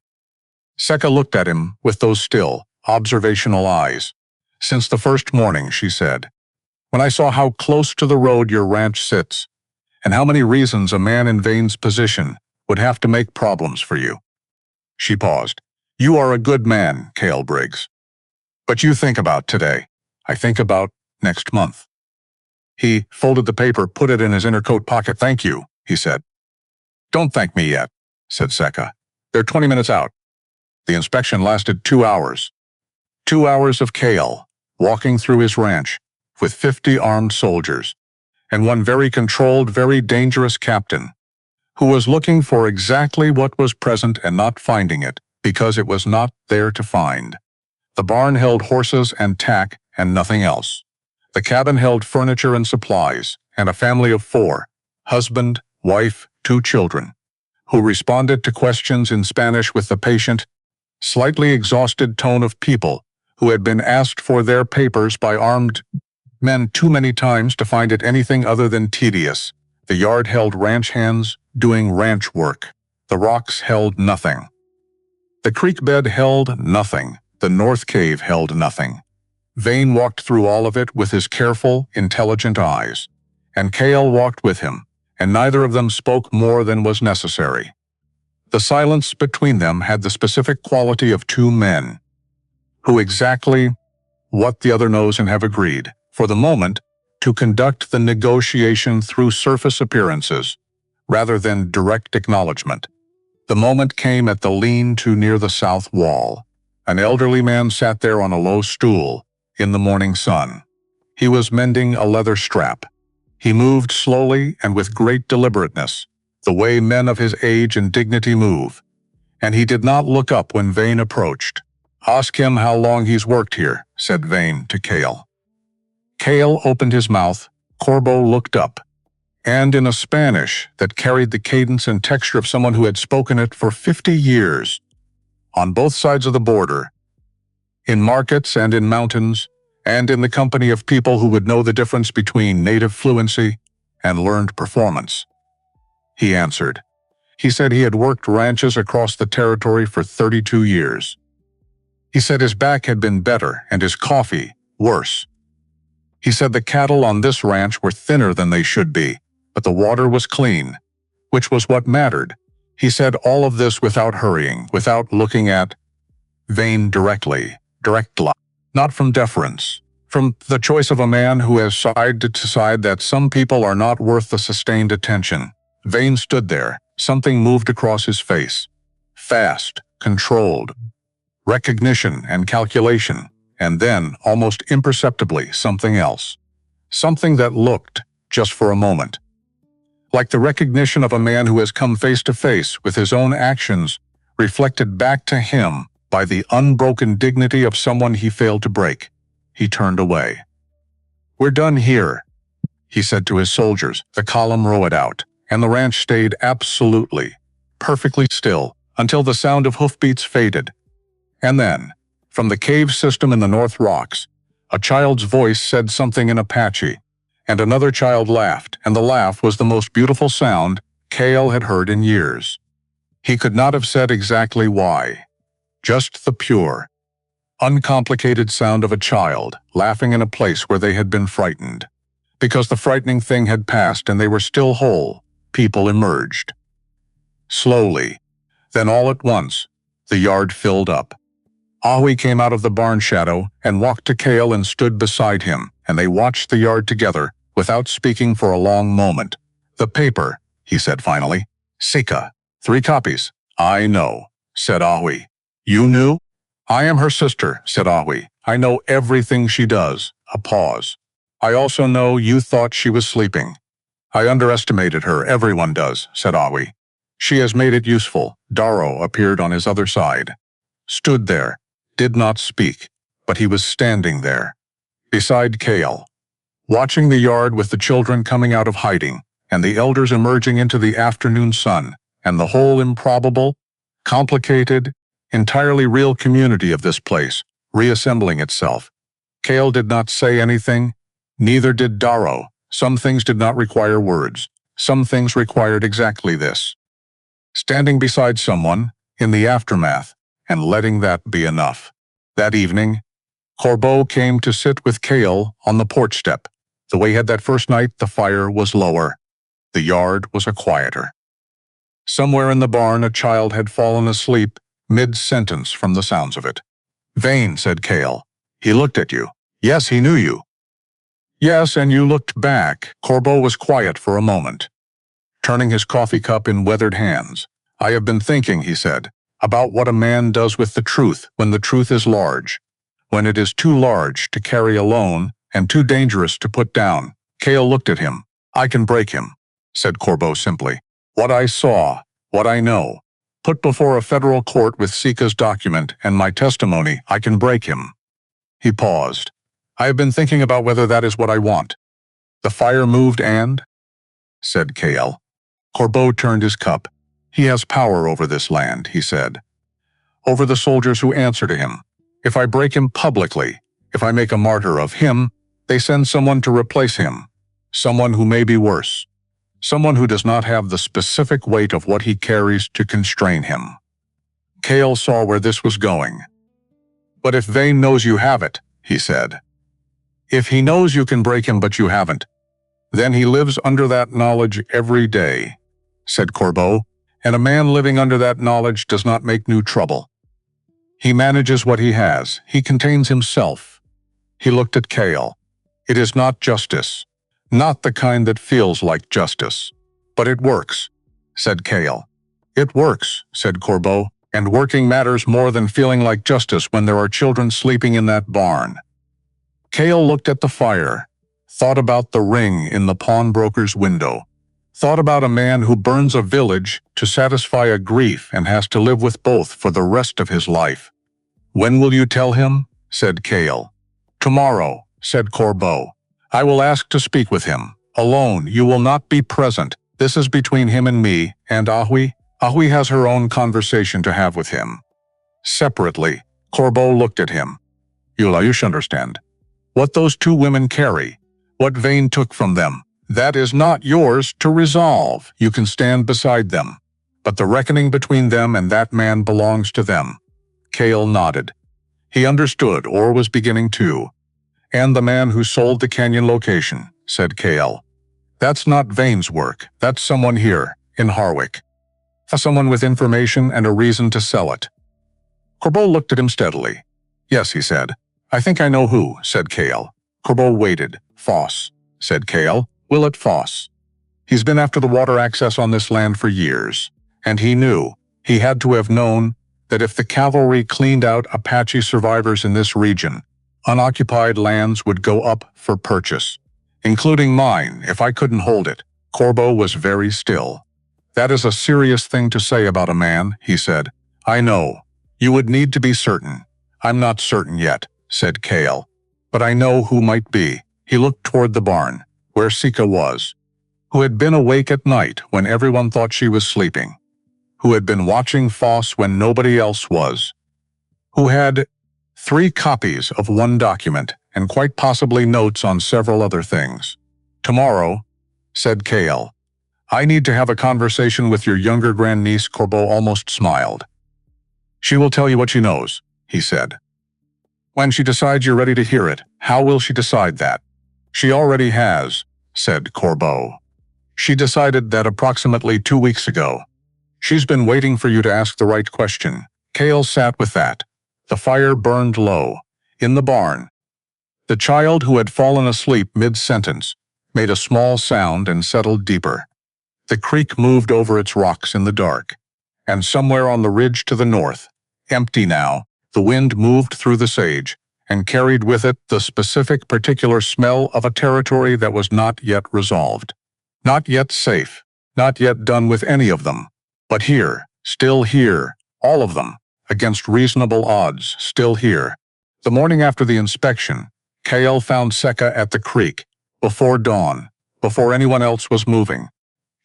S1: Sika looked at him with those still, observational eyes. Since the first morning, she said. When I saw how close to the road your ranch sits, and how many reasons a man in Vane's position would have to make problems for you. She paused. You are a good man, Cale Briggs. But you think about today. I think about next month. He folded the paper, put it in his inner coat pocket. Thank you, he said. Don't thank me yet, said Sika. They're 20 minutes out. The inspection lasted 2 hours. 2 hours of Cale, walking through his ranch, with 50 armed soldiers, and one very controlled, very dangerous captain, who was looking for exactly what was present and not finding it, because it was not there to find. The barn held horses and tack and nothing else. The cabin held furniture and supplies, and a family of 4, husband, wife, 2 children, who responded to questions in Spanish with the patient, slightly exhausted tone of people who had been asked for their papers by armed men too many times to find it anything other than tedious. The yard held ranch hands doing ranch work. The rocks held nothing. The creek bed held nothing. The north cave held nothing. Vane walked through all of it with his careful, intelligent eyes, and Cale walked with him, and neither of them spoke more than was necessary. The silence between them had the specific quality of 2 men, who exactly what the other knows and have agreed, for the moment, to conduct the negotiation through surface appearances, rather than direct acknowledgement. The moment came at the lean-to near the south wall. An elderly man sat there on a low stool, in the morning sun. He was mending a leather strap. He moved slowly and with great deliberateness, the way men of his age and dignity move, and he did not look up when Vane approached. Ask him how long he's worked here, said Vane to Cale. Cale opened his mouth, Corbo looked up, and in a Spanish that carried the cadence and texture of someone who had spoken it for 50 years, on both sides of the border, in markets and in mountains, and in the company of people who would know the difference between native fluency and learned performance. He answered. He said he had worked ranches across the territory for 32 years. He said his back had been better and his coffee worse. He said the cattle on this ranch were thinner than they should be, but the water was clean, which was what mattered. He said all of this without hurrying, without looking at Vane directly, not from deference, from the choice of a man who has decided to decide that some people are not worth the sustained attention. Vane stood there. Something moved across his face. Fast, controlled, recognition and calculation, and then, almost imperceptibly, something else. Something that looked, just for a moment, like the recognition of a man who has come face to face with his own actions, reflected back to him by the unbroken dignity of someone he failed to break. He turned away. We're done here, he said to his soldiers. The column rowed out, and the ranch stayed absolutely, perfectly still, until the sound of hoofbeats faded. And then, from the cave system in the North Rocks, A child's voice said something in Apache, and another child laughed, and the laugh was the most beautiful sound Cale had heard in years. He could not have said exactly why. Just the pure, uncomplicated sound of a child laughing in a place where they had been frightened. Because the frightening thing had passed and they were still whole, people emerged. Slowly. Then all at once, the yard filled up. Ahui came out of the barn shadow and walked to Cale and stood beside him, and they watched the yard together, without speaking for a long moment. "The paper," he said finally. "Sika. 3 copies." "I know," said Ahui. "You knew?" "I am her sister," said Ahui. "I know everything she does." A pause. "I also know you thought she was sleeping." "I underestimated her, everyone does," said Ahui. "She has made it useful." Darrow appeared on his other side. Stood there, did not speak, but he was standing there, beside Cale, watching the yard with the children coming out of hiding, and the elders emerging into the afternoon sun, and the whole improbable, complicated, entirely real community of this place, reassembling itself. Cale did not say anything, neither did Darrow. Some things did not require words. Some things required exactly this. Standing beside someone, in the aftermath, and letting that be enough. That evening, Corbeau came to sit with Cale on the porch step. The way he had that first night, the fire was lower. The yard was a quieter. Somewhere in the barn, a child had fallen asleep, mid-sentence from the sounds of it. "Vane," said Cale. "He looked at you." "Yes, he knew you." "Yes, and you looked back." Corbeau was quiet for a moment, turning his coffee cup in weathered hands. "I have been thinking," he said, "about what a man does with the truth when the truth is large, when it is too large to carry alone and too dangerous to put down." Cale looked at him. "I can break him," said Corbeau simply. "What I saw, what I know, put before a federal court with Sika's document and my testimony, I can break him." He paused. "I have been thinking about whether that is what I want." "The fire moved and?" said Cale. Corbeau turned his cup. "He has power over this land," he said. "Over the soldiers who answer to him. If I break him publicly, if I make a martyr of him, they send someone to replace him. Someone who may be worse. Someone who does not have the specific weight of what he carries to constrain him." Cale saw where this was going. "But if Vane knows you have it," he said. "If he knows you can break him but you haven't, then he lives under that knowledge every day," said Corbeau. "And a man living under that knowledge does not make new trouble. He manages what he has. He contains himself." He looked at Cale. "It is not justice. Not the kind that feels like justice. But it works," said Cale. "It works," said Corbeau, "and working matters more than feeling like justice when there are children sleeping in that barn." Cale looked at the fire, thought about the ring in the pawnbroker's window, thought about a man who burns a village to satisfy a grief and has to live with both for the rest of his life. "When will you tell him?" said Cale. "Tomorrow," said Corbeau. "I will ask to speak with him. Alone, you will not be present. This is between him and me, and Ahui. Ahui has her own conversation to have with him." Separately, Corbeau looked at him. You should understand. What those 2 women carry, what Vane took from them, that is not yours to resolve. You can stand beside them. But the reckoning between them and that man belongs to them." Cale nodded. He understood, or was beginning to. "And the man who sold the canyon location," said Cale. "That's not Vane's work. That's someone here, in Harwick. Someone with information and a reason to sell it." Corbeau looked at him steadily. "Yes," he said. "I think I know who," said Cale. Corbeau waited. "Foss," said Cale. "Willett Foss. He's been after the water access on this land for years. And he knew, he had to have known, that if the cavalry cleaned out Apache survivors in this region, unoccupied lands would go up for purchase. Including mine, if I couldn't hold it." Corbeau was very still. "That is a serious thing to say about a man," he said. "I know. You would need to be certain." "I'm not certain yet," said Cale. "But I know who might be." He looked toward the barn, where Sika was, who had been awake at night when everyone thought she was sleeping, who had been watching Foss when nobody else was, who had 3 copies of one document, and quite possibly notes on several other things. Tomorrow, said Kale. I need to have a conversation with your younger grandniece. Corbeau almost smiled. She will tell you what she knows, he said. When she decides you're ready to hear it, how will she decide that? She already has, said Corbeau. She decided that approximately 2 weeks ago. She's been waiting for you to ask the right question. Kale sat with that. The fire burned low. In the barn. The child, who had fallen asleep mid-sentence, made a small sound and settled deeper. The creek moved over its rocks in the dark. And somewhere on the ridge to the north, empty now, the wind moved through the sage and carried with it the specific particular smell of a territory that was not yet resolved. Not yet safe. Not yet done with any of them. But here, still here, all of them, against reasonable odds, still here. The morning after the inspection, Kale found Seka at the creek, before dawn, before anyone else was moving.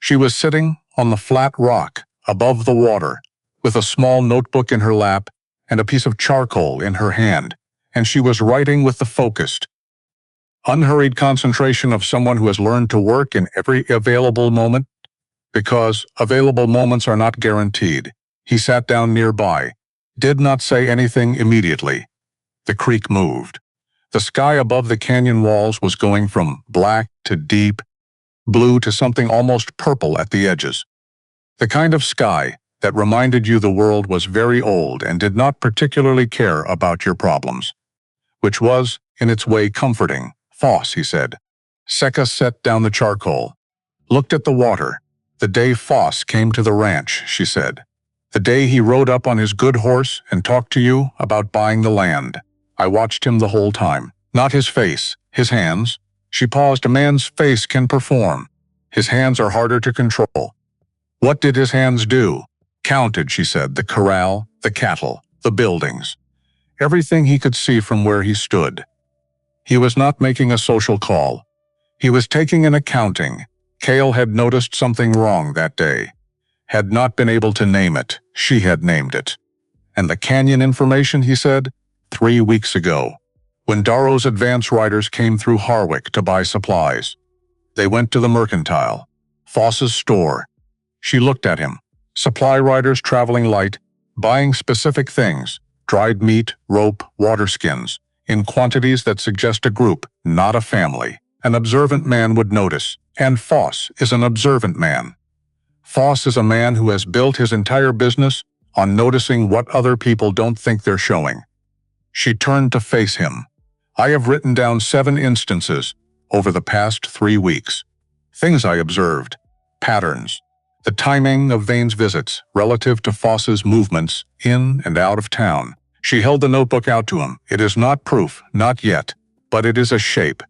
S1: She was sitting on the flat rock, above the water, with a small notebook in her lap and a piece of charcoal in her hand, and she was writing with the focused, unhurried concentration of someone who has learned to work in every available moment, because available moments are not guaranteed. He sat down nearby, did not say anything immediately. The creek moved. The sky above the canyon walls was going from black to deep blue to something almost purple at the edges. The kind of sky that reminded you the world was very old and did not particularly care about your problems. Which was, in its way, comforting. Foss, he said. Seka set down the charcoal. Looked at the water. The day Foss came to the ranch, she said. The day he rode up on his good horse and talked to you about buying the land. I watched him the whole time. Not his face, his hands. She paused. A man's face can perform. His hands are harder to control. What did his hands do? Counted, she said, the corral, the cattle, the buildings. Everything he could see from where he stood. He was not making a social call. He was taking an accounting. Kale had noticed something wrong that day. Had not been able to name it. She had named it. And the canyon information, he said, 3 weeks ago, when Darrow's advance riders came through Harwick to buy supplies. They went to the Mercantile, Foss's store. She looked at him. Supply riders traveling light, buying specific things, dried meat, rope, water skins, in quantities that suggest a group, not a family. An observant man would notice, and Foss is an observant man. Foss is a man who has built his entire business on noticing what other people don't think they're showing. She turned to face him. I have written down 7 instances over the past 3 weeks. Things I observed. Patterns. The timing of Vane's visits relative to Foss's movements in and out of town. She held the notebook out to him. It is not proof, not yet, but it is a shape.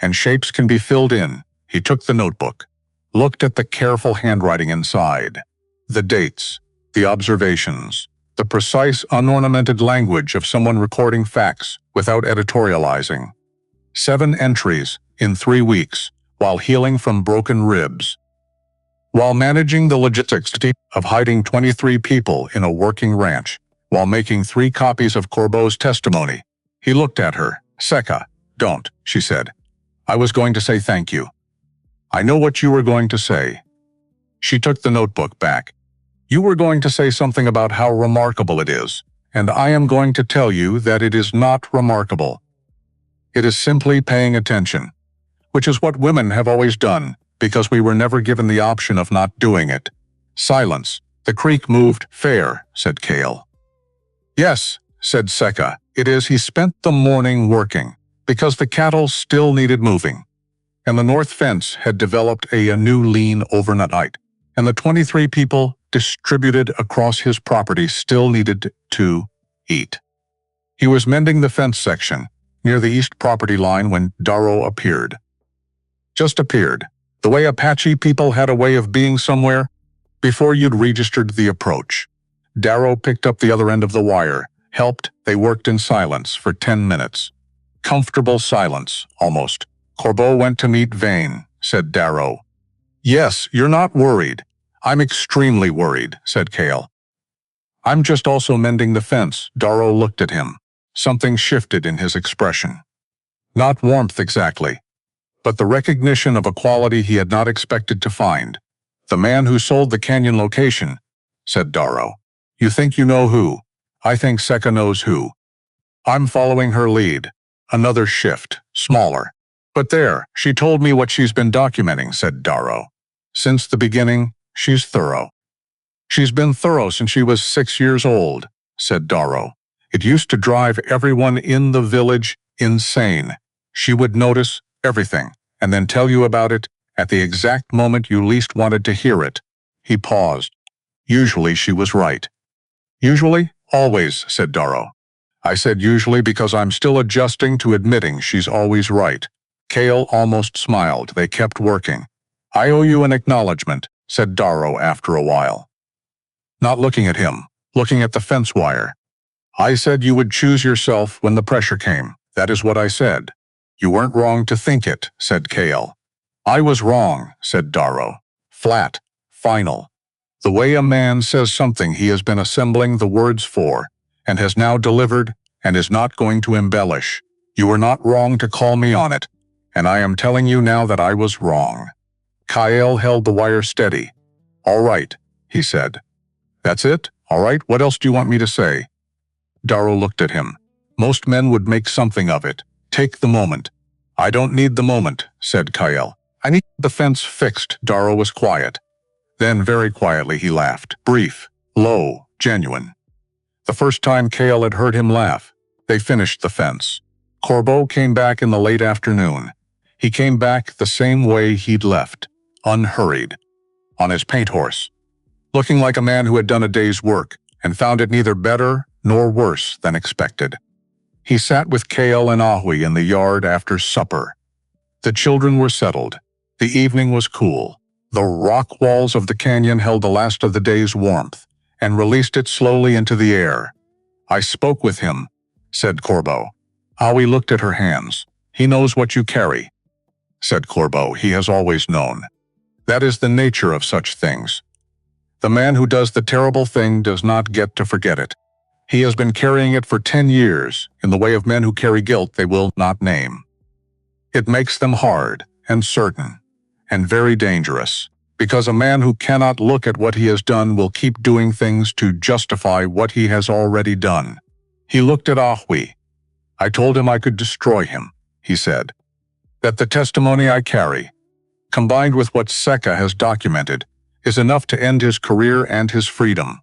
S1: And shapes can be filled in. He took the notebook. Looked at the careful handwriting inside. The dates. The observations. The precise, unornamented language of someone recording facts without editorializing. 7 entries in 3 weeks, while healing from broken ribs. While managing the logistics of hiding 23 people in a working ranch, while making 3 copies of Corbeau's testimony. He looked at her. Seka, don't, she said. I was going to say thank you. I know what you were going to say. She took the notebook back. You were going to say something about how remarkable it is, and I am going to tell you that it is not remarkable. It is simply paying attention, which is what women have always done, because we were never given the option of not doing it. Silence. The creek moved. Fair, said Kale. Yes, said Seka. It is. He spent the morning working, because the cattle still needed moving, and the north fence had developed a new lean overnight, and the 23 people distributed across his property still needed to eat. He was mending the fence section near the east property line when Darrow appeared. Just appeared, the way Apache people had a way of being somewhere before you'd registered the approach. Darrow picked up the other end of the wire, helped. They worked in silence for 10 minutes. Comfortable silence, almost. Corbeau went to meet Vane, said Darrow. Yes, you're not worried. I'm extremely worried, said Kale. I'm just also mending the fence. Darrow looked at him. Something shifted in his expression. Not warmth exactly, but the recognition of a quality he had not expected to find. "The man who sold the canyon location," said Darrow. "You think you know who? I think Seka knows who. I'm following her lead." Another shift, smaller. "But there, she told me what she's been documenting," said Darrow. "Since the beginning, she's thorough." "She's been thorough since she was 6 years old," said Darrow. "It used to drive everyone in the village insane. She would notice everything, and then tell you about it at the exact moment you least wanted to hear it." He paused. "Usually she was right." "Usually? Always," said Darrow. "I said usually because I'm still adjusting to admitting she's always right." Cale almost smiled. They kept working. "I owe you an acknowledgement," said Darrow after a while. Not looking at him, looking at the fence wire. "I said you would choose yourself when the pressure came. That is what I said." "You weren't wrong to think it," said Cale. "I was wrong," said Darrow. "Flat. Final. The way a man says something he has been assembling the words for, and has now delivered, and is not going to embellish. You were not wrong to call me on it, and I am telling you now that I was wrong." Cale held the wire steady. "All right," he said. "That's it? All right, what else do you want me to say?" Darrow looked at him. "Most men would make something of it. Take the moment." "I don't need the moment," said Cale. "I need the fence fixed." Darrow was quiet. Then very quietly he laughed. Brief, low, genuine. The first time Cale had heard him laugh. They finished the fence. Corbeau came back in the late afternoon. He came back the same way he'd left, unhurried, on his paint horse, looking like a man who had done a day's work and found it neither better nor worse than expected. He sat with Cale and Ahui in the yard after supper. The children were settled. The evening was cool. The rock walls of the canyon held the last of the day's warmth and released it slowly into the air. "I spoke with him," said Corbeau. Ahui looked at her hands. "He knows what you carry," said Corbeau. "He has always known. That is the nature of such things. The man who does the terrible thing does not get to forget it. He has been carrying it for 10 years, in the way of men who carry guilt they will not name. It makes them hard and certain and very dangerous, because a man who cannot look at what he has done will keep doing things to justify what he has already done." He looked at Ahui. "I told him I could destroy him," he said. "That the testimony I carry, combined with what Seka has documented, is enough to end his career and his freedom.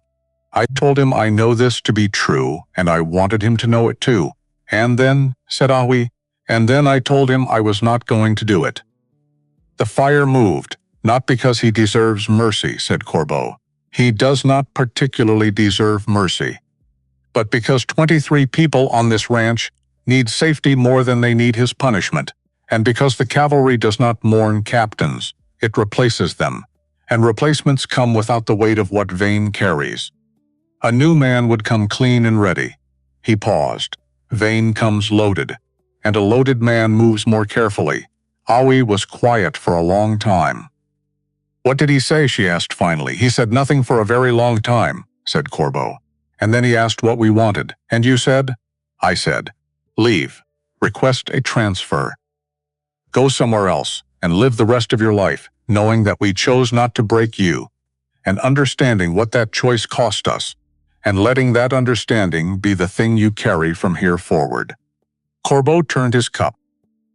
S1: I told him I know this to be true, and I wanted him to know it too. And then," said Ahui, "and then I told him I was not going to do it." The fire moved, "Not because he deserves mercy," said Corbeau. "He does not particularly deserve mercy. But because 23 people on this ranch need safety more than they need his punishment, and because the cavalry does not mourn captains, it replaces them, and replacements come without the weight of what Vane carries. A new man would come clean and ready." He paused. "Vane comes loaded, and a loaded man moves more carefully." Ahui was quiet for a long time. "What did he say?" she asked finally. "He said nothing for a very long time," said Corbeau. "And then he asked what we wanted. And you said?" "I said, leave. Request a transfer. Go somewhere else and live the rest of your life, knowing that we chose not to break you, and understanding what that choice cost us, and letting that understanding be the thing you carry from here forward." Corbeau turned his cup.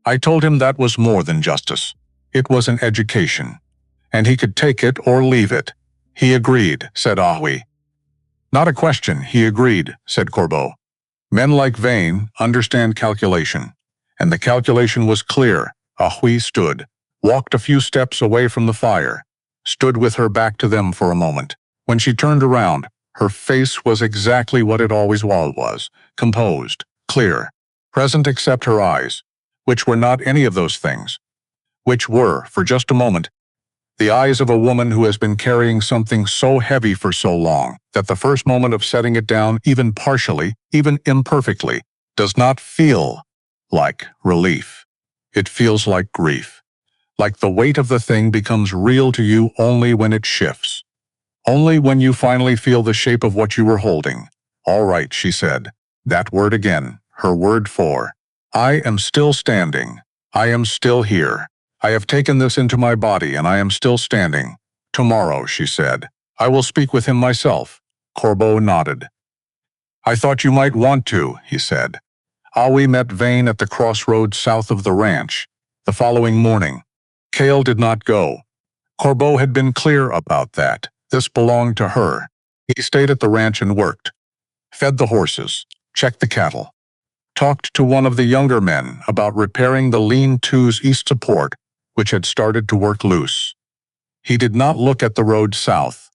S1: "I told him that was more than justice. It was an education, and he could take it or leave it." "He agreed," said Ahui. "Not a question, he agreed," said Corbeau. "Men like Vane understand calculation, and the calculation was clear." Ahui stood, walked a few steps away from the fire, stood with her back to them for a moment. When she turned around, her face was exactly what it always was, composed, clear, present except her eyes, which were not any of those things, which were, for just a moment, the eyes of a woman who has been carrying something so heavy for so long that the first moment of setting it down, even partially, even imperfectly, does not feel like relief. It feels like grief. Like the weight of the thing becomes real to you only when it shifts. Only when you finally feel the shape of what you were holding. "All right," she said. That word again, her word for. I am still standing. I am still here. I have taken this into my body and I am still standing. Tomorrow, she said, I will speak with him myself. Corbeau nodded. I thought you might want to, he said. Awi met Vane at the crossroads south of the ranch. The following morning, Cale did not go. Corbeau had been clear about that. This belonged to her. He stayed at the ranch and worked. Fed the horses, checked the cattle, talked to one of the younger men about repairing the lean-to's east support, which had started to work loose. He did not look at the road south,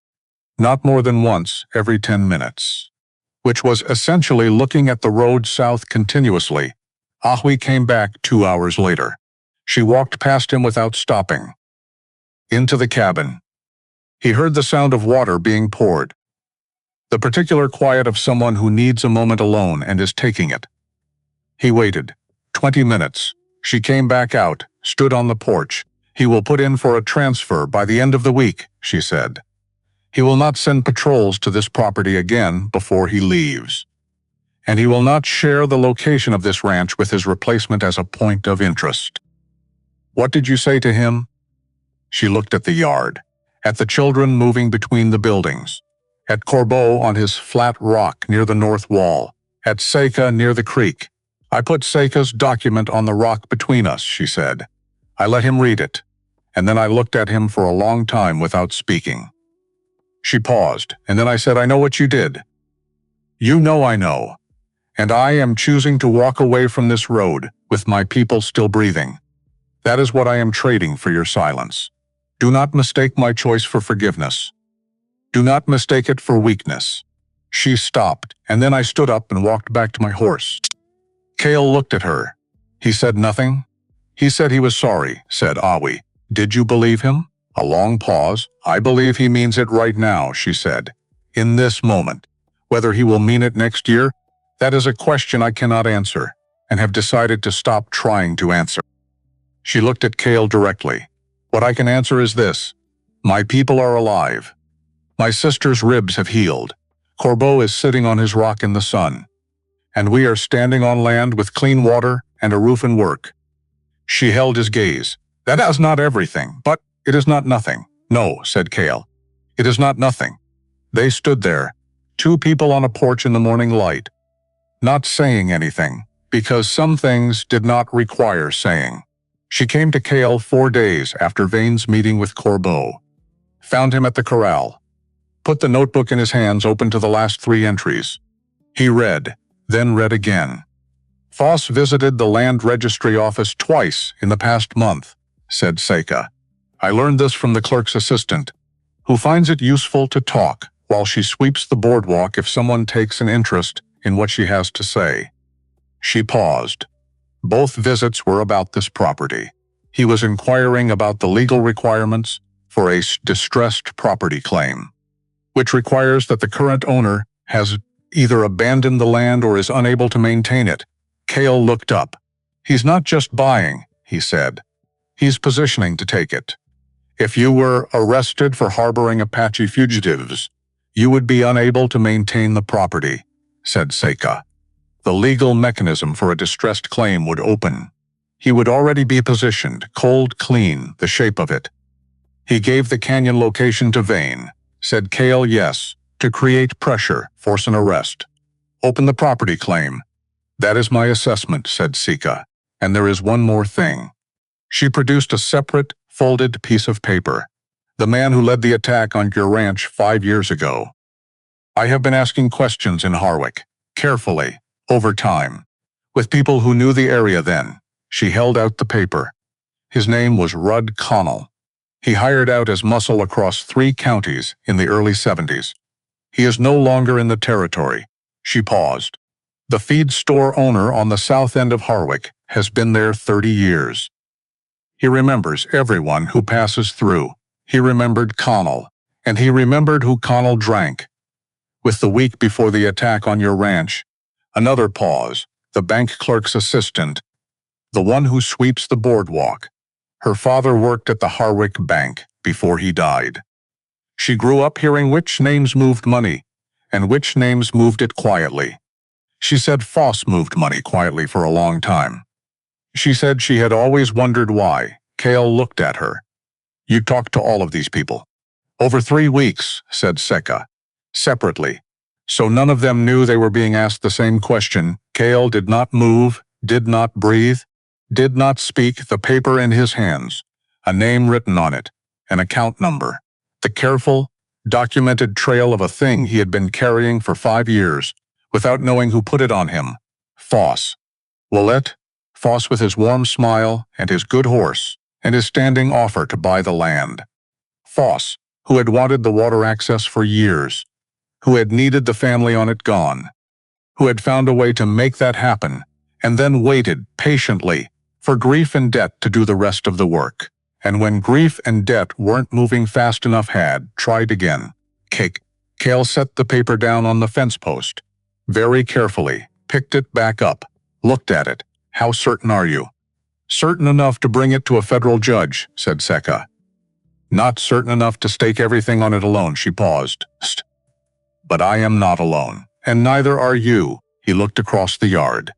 S1: not more than once every 10 minutes, which was essentially looking at the road south continuously. Ahui came back 2 hours later. She walked past him without stopping. Into the cabin. He heard the sound of water being poured. The particular quiet of someone who needs a moment alone and is taking it. He waited. 20 minutes. She came back out, stood on the porch. He will put in for a transfer by the end of the week, she said. He will not send patrols to this property again before he leaves. And he will not share the location of this ranch with his replacement as a point of interest. What did you say to him? She looked at the yard, at the children moving between the buildings, at Corbeau on his flat rock near the north wall, at Seika near the creek. I put Seika's document on the rock between us, she said. I let him read it, and then I looked at him for a long time without speaking. She paused, and then I said, I know what you did. You know I know, and I am choosing to walk away from this road with my people still breathing. That is what I am trading for your silence. Do not mistake my choice for forgiveness. Do not mistake it for weakness. She stopped, and then I stood up and walked back to my horse. Cale looked at her. He said nothing. He said he was sorry, said Awi. Did you believe him? A long pause. I believe he means it right now, she said. In this moment. Whether he will mean it next year, that is a question I cannot answer, and have decided to stop trying to answer. She looked at Cale directly. What I can answer is this. My people are alive. My sister's ribs have healed. Corbeau is sitting on his rock in the sun. And we are standing on land with clean water and a roof and work. She held his gaze. That is not everything, but it is not nothing. No, said Cale. It is not nothing. They stood there, two people on a porch in the morning light, not saying anything, because some things did not require saying. She came to Cale 4 days after Vane's meeting with Corbeau. Found him at the corral. Put the notebook in his hands, open to the last 3 entries. He read, then read again. Foss visited the land registry office twice in the past month, said Seika. I learned this from the clerk's assistant, who finds it useful to talk while she sweeps the boardwalk if someone takes an interest in what she has to say. She paused. Both visits were about this property. He was inquiring about the legal requirements for a distressed property claim, which requires that the current owner has either abandoned the land or is unable to maintain it. Cale looked up. He's not just buying, he said. He's positioning to take it. If you were arrested for harboring Apache fugitives, you would be unable to maintain the property, said Seika. The legal mechanism for a distressed claim would open. He would already be positioned, cold clean, the shape of it. He gave the canyon location to Vane, said Cale yes, to create pressure, force an arrest. Open the property claim. That is my assessment, said Seika. And there is one more thing. She produced a separate, folded piece of paper. The man who led the attack on your ranch 5 years ago. I have been asking questions in Harwick, carefully, over time, with people who knew the area then. She held out the paper. His name was Rudd Connell. He hired out as muscle across 3 counties in the early 70s. He is no longer in the territory. She paused. The feed store owner on the south end of Harwick has been there 30 years. He remembers everyone who passes through. He remembered Connell, and he remembered who Connell drank. With the week before the attack on your ranch, another pause, the bank clerk's assistant, the one who sweeps the boardwalk. Her father worked at the Harwick Bank before he died. She grew up hearing which names moved money and which names moved it quietly. She said Foss moved money quietly for a long time. She said she had always wondered why. Cale looked at her. You talked to all of these people. Over 3 weeks, said Secca. Separately. So none of them knew they were being asked the same question. Cale did not move, did not breathe, did not speak, the paper in his hands. A name written on it. An account number. The careful, documented trail of a thing he had been carrying for 5 years, without knowing who put it on him. Foss. Willette, Foss with his warm smile and his good horse, and his standing offer to buy the land. Foss, who had wanted the water access for years, who had needed the family on it gone, who had found a way to make that happen, and then waited patiently for grief and debt to do the rest of the work. And when grief and debt weren't moving fast enough had tried again. Cale set the paper down on the fence post, very carefully, picked it back up, looked at it. How certain are you? Certain enough to bring it to a federal judge, said Secca. Not certain enough to stake everything on it alone, she paused. But I am not alone, and neither are you. He looked across the yard,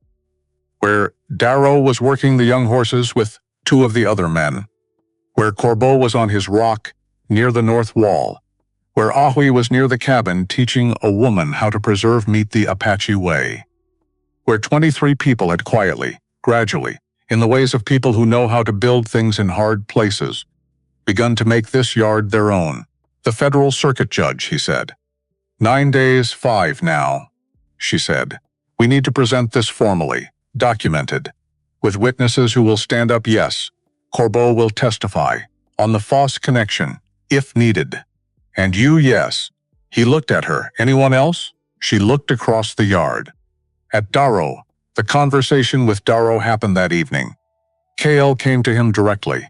S1: where Darrow was working the young horses with 2 of the other men, where Corbeau was on his rock near the north wall, where Ahui was near the cabin teaching a woman how to preserve meat the Apache way, where 23 people had quietly, gradually, in the ways of people who know how to build things in hard places, begun to make this yard their own. The federal circuit judge, he said. 9 days, 5 now, she said. We need to present this formally, documented, with witnesses who will stand up. Yes, Corbeau will testify on the Foss connection, if needed. And you, yes. He looked at her. Anyone else? She looked across the yard. At Darrow. The conversation with Darrow happened that evening. Cale came to him directly.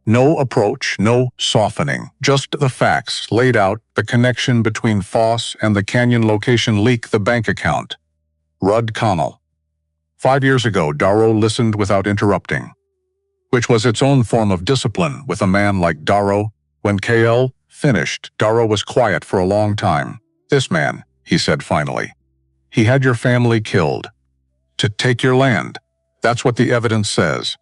S1: No approach, no softening, just the facts laid out, the connection between Foss and the canyon location leak, the bank account. Rudd Connell. 5 years ago, Darrow listened without interrupting, which was its own form of discipline with a man like Darrow. When Cale finished, Darrow was quiet for a long time. This man, he said finally. He had your family killed. To take your land. That's what the evidence says.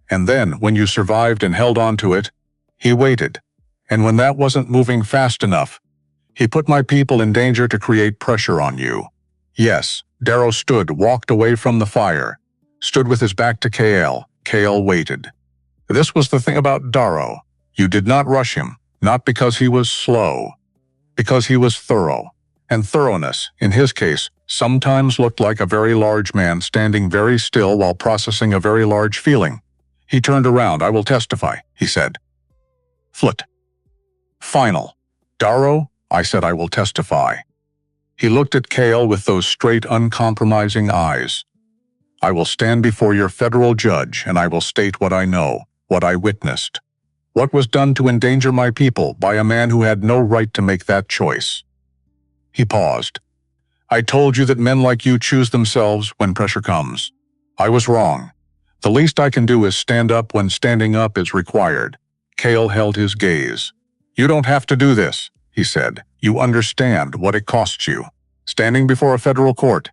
S1: And then, when you survived and held on to it, he waited. And when that wasn't moving fast enough, he put my people in danger to create pressure on you. Yes, Darrow stood, walked away from the fire, stood with his back to Cale. Cale waited. This was the thing about Darrow. You did not rush him, not because he was slow, because he was thorough. And thoroughness, in his case, sometimes looked like a very large man standing very still while processing a very large feeling. He turned around. I will testify, he said. Flit. Final. Darrow, I said I will testify. He looked at Cale with those straight, uncompromising eyes. I will stand before your federal judge, and I will state what I know, what I witnessed. What was done to endanger my people by a man who had no right to make that choice. He paused. I told you that men like you choose themselves when pressure comes. I was wrong. The least I can do is stand up when standing up is required. Cale held his gaze. You don't have to do this, he said. You understand what it costs you. Standing before a federal court.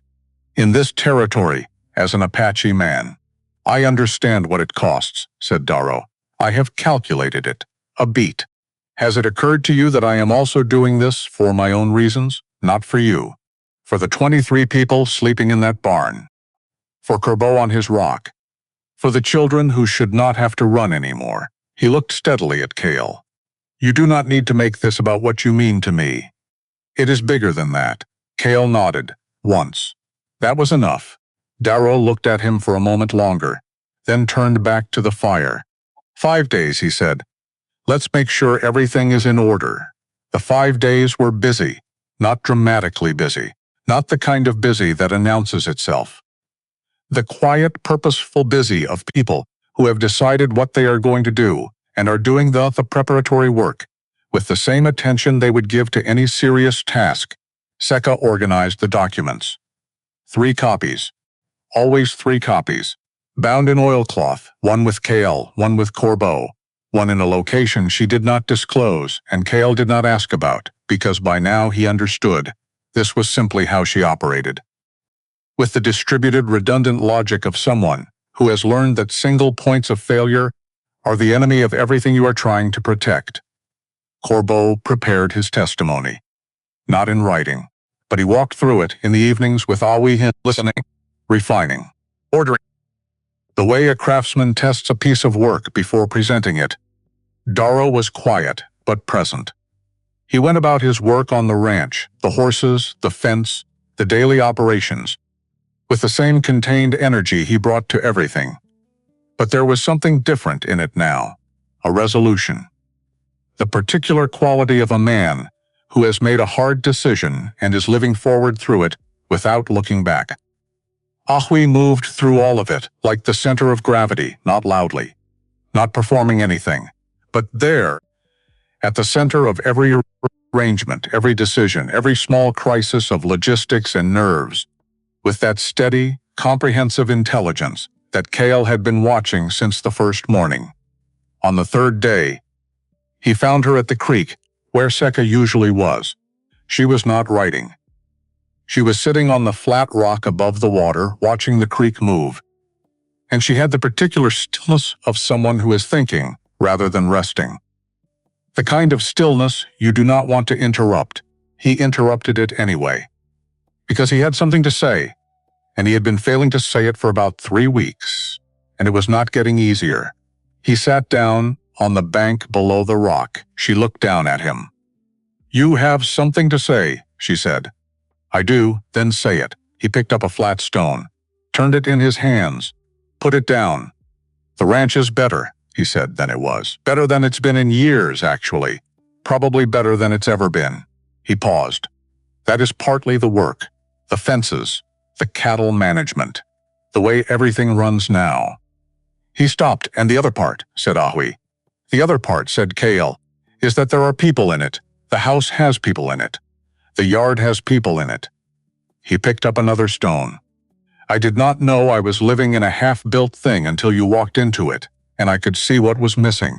S1: In this territory, as an Apache man. I understand what it costs, said Darrow. I have calculated it. A beat. Has it occurred to you that I am also doing this for my own reasons? Not for you. For the 23 people sleeping in that barn. For Corbeau on his rock. For the children who should not have to run anymore. He looked steadily at Cale. You do not need to make this about what you mean to me. It is bigger than that. Cale nodded. Once. That was enough. Darrow looked at him for a moment longer, then turned back to the fire. 5 days, he said. Let's make sure everything is in order. The 5 days were busy, not dramatically busy, not the kind of busy that announces itself. The quiet, purposeful busy of people who have decided what they are going to do and are doing the preparatory work with the same attention they would give to any serious task. Secca organized the documents. 3 copies. Always 3 copies. Bound in oilcloth, one with Cale, one with Corbeau, one in a location she did not disclose and Cale did not ask about, because by now he understood. This was simply how she operated. with the distributed, redundant logic of someone who has learned that single points of failure are the enemy of everything you are trying to protect. Corbeau prepared his testimony, not in writing, but he walked through it in the evenings with Awi, listening, refining, ordering. The way a craftsman tests a piece of work before presenting it. Darrow was quiet, but present. He went about his work on the ranch, the horses, the fence, the daily operations, with the same contained energy he brought to everything. But there was something different in it now, a resolution. The particular quality of a man who has made a hard decision and is living forward through it without looking back. Ahui moved through all of it like the center of gravity, not loudly, not performing anything, but there, at the center of every arrangement, every decision, every small crisis of logistics and nerves, with that steady, comprehensive intelligence that Cale had been watching since the first morning. On the third day, he found her at the creek, where Seka usually was. She was not writing. She was sitting on the flat rock above the water, watching the creek move. And she had the particular stillness of someone who is thinking rather than resting. The kind of stillness you do not want to interrupt. He interrupted it anyway, because he had something to say, and he had been failing to say it for about 3 weeks, and it was not getting easier. He sat down on the bank below the rock. She looked down at him. "You have something to say," she said. "I do, then say it." He picked up a flat stone, turned it in his hands, put it down. "The ranch is better," he said, "than it was. Better than it's been in years, actually. Probably better than it's ever been." He paused. "That is partly the work, the fences, the cattle management, the way everything runs now." He stopped. "And the other part," said Ahui. "The other part," said Cale, "is that there are people in it. The house has people in it. The yard has people in it." He picked up another stone. "I did not know I was living in a half-built thing until you walked into it, and I could see what was missing."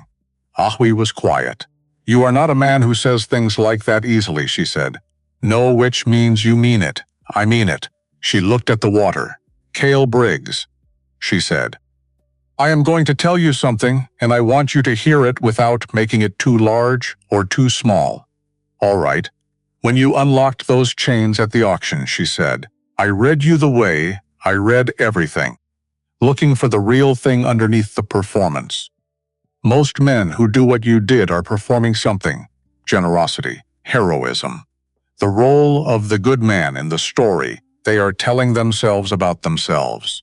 S1: Ahui was quiet. "You are not a man who says things like that easily," she said. "No, which means you mean it." "I mean it." She looked at the water. "Cale Briggs," she said. "I am going to tell you something, and I want you to hear it without making it too large or too small." "All right." "When you unlocked those chains at the auction," she said, "I read you the way, I read everything, looking for the real thing underneath the performance. Most men who do what you did are performing something, generosity, heroism, the role of the good man in the story they are telling themselves about themselves."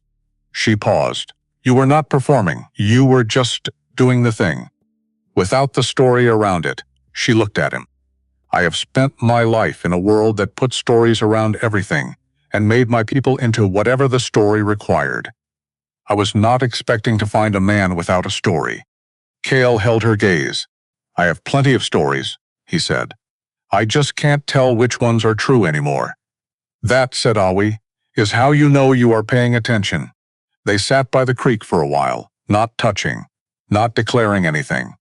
S1: She paused. "You were not performing, you were just doing the thing, without the story around it." She looked at him. "I have spent my life in a world that put stories around everything and made my people into whatever the story required. I was not expecting to find a man without a story." Cale held her gaze. "I have plenty of stories," he said. "I just can't tell which ones are true anymore." "That," said Awi, "is how you know you are paying attention." They sat by the creek for a while, not touching, not declaring anything.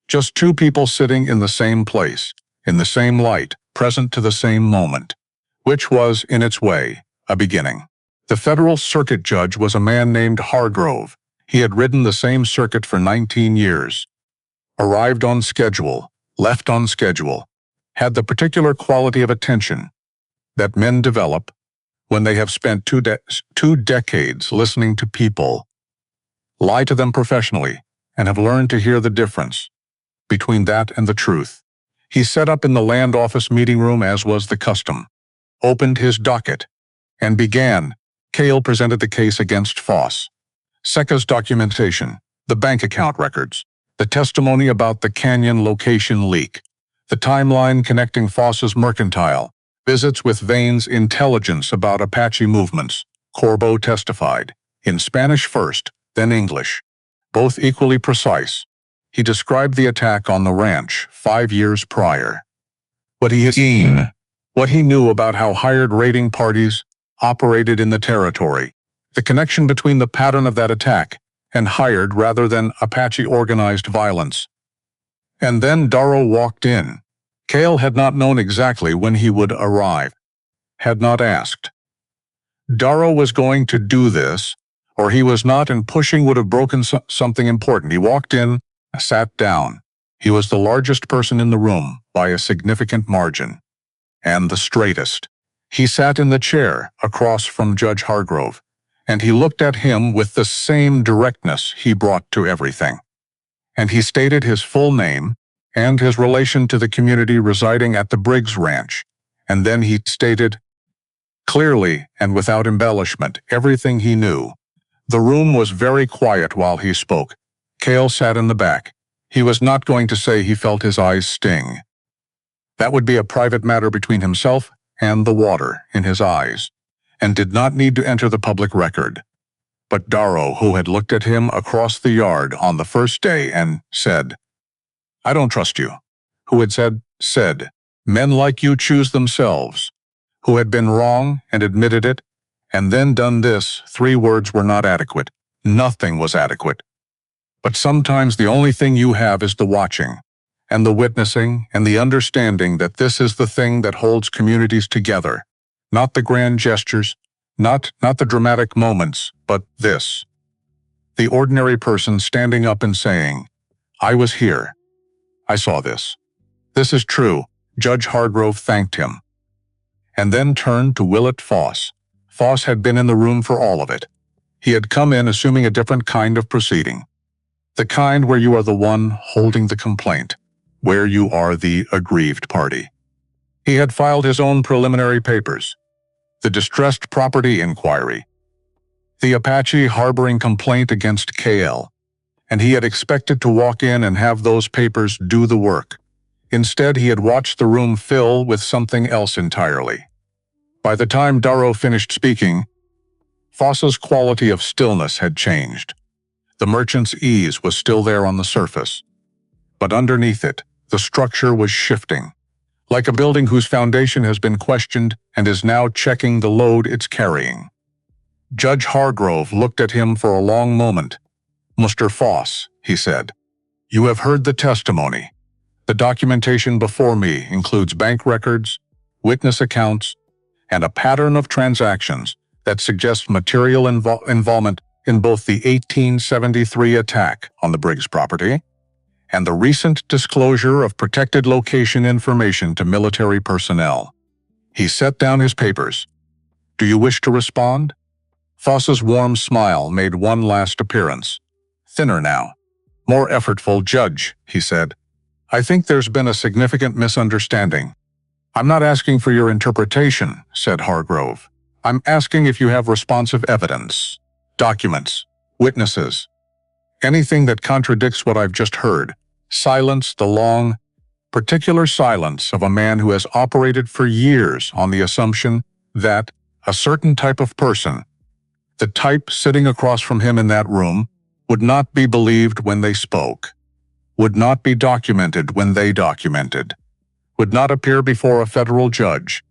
S1: Just two people sitting in the same place, in the same light, present to the same moment, which was, in its way, a beginning. The federal circuit judge was a man named Hargrove. He had ridden the same circuit for 19 years. Arrived on schedule, left on schedule, had the particular quality of attention that men develop when they have spent two decades listening to people lie to them professionally and have learned to hear the difference between that and the truth. He set up in the land office meeting room as was the custom, opened his docket, and began. Cale presented the case against Foss. Seka's documentation, the bank account records, the testimony about the canyon location leak, the timeline connecting Foss's mercantile, visits with Vane's intelligence about Apache movements. Corbeau testified, in Spanish first, then English, both equally precise. He described the attack on the ranch 5 years prior. What he had seen, what he knew about how hired raiding parties operated in the territory, the connection between the pattern of that attack and hired rather than Apache organized violence. And then Darrow walked in. Cale had not known exactly when he would arrive, had not asked. Darrow was going to do this, or he was not, and pushing would have broken something important. He walked in, sat down. He was the largest person in the room by a significant margin, and the straightest. He sat in the chair across from Judge Hargrove, and he looked at him with the same directness he brought to everything. And he stated his full name and his relation to the community residing at the Briggs Ranch, and then he stated, clearly and without embellishment, everything he knew. The room was very quiet while he spoke. Cale sat in the back. He was not going to say he felt his eyes sting. That would be a private matter between himself and the water in his eyes, and did not need to enter the public record. But Darrow, who had looked at him across the yard on the first day and said, "I don't trust you," who had said, "Men like you choose themselves," who had been wrong and admitted it, and then done this, 3 words were not adequate. Nothing was adequate. But sometimes the only thing you have is the watching, and the witnessing, and the understanding that this is the thing that holds communities together. Not the grand gestures, not the dramatic moments, but this. The ordinary person standing up and saying, "I was here. I saw this. This is true." Judge Hargrove thanked him, and then turned to Willett Foss. Foss had been in the room for all of it. He had come in assuming a different kind of proceeding. The kind where you are the one holding the complaint, where you are the aggrieved party. He had filed his own preliminary papers, the distressed property inquiry, the Apache harboring complaint against KL, and he had expected to walk in and have those papers do the work. Instead, he had watched the room fill with something else entirely. By the time Darrow finished speaking, Foss's quality of stillness had changed. The merchant's ease was still there on the surface, but underneath it, the structure was shifting, like a building whose foundation has been questioned and is now checking the load it's carrying. Judge Hargrove looked at him for a long moment. "Mr. Foss," he said, "you have heard the testimony. The documentation before me includes bank records, witness accounts, and a pattern of transactions that suggests material involvement in both the 1873 attack on the Briggs property and the recent disclosure of protected location information to military personnel." He set down his papers. "Do you wish to respond?" Foss's warm smile made one last appearance. Thinner now. "More effortful, Judge," he said. "I think there's been a significant misunderstanding." "I'm not asking for your interpretation," said Hargrove. "I'm asking if you have responsive evidence, documents, witnesses, anything that contradicts what I've just heard." Silence, the long, particular silence of a man who has operated for years on the assumption that a certain type of person, the type sitting across from him in that room, would not be believed when they spoke, would not be documented when they documented, would not appear before a federal judge,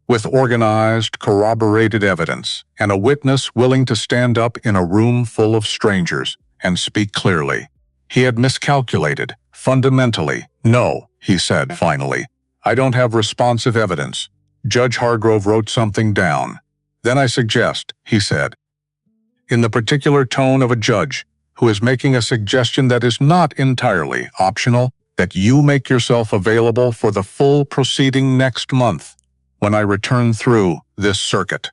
S1: with organized, corroborated evidence, and a witness willing to stand up in a room full of strangers and speak clearly. He had miscalculated, fundamentally. "No," he said finally, "I don't have responsive evidence." Judge Hargrove wrote something down. "Then I suggest," he said, in the particular tone of a judge who is making a suggestion that is not entirely optional, that you make yourself available for the full proceeding next month when I return through this circuit,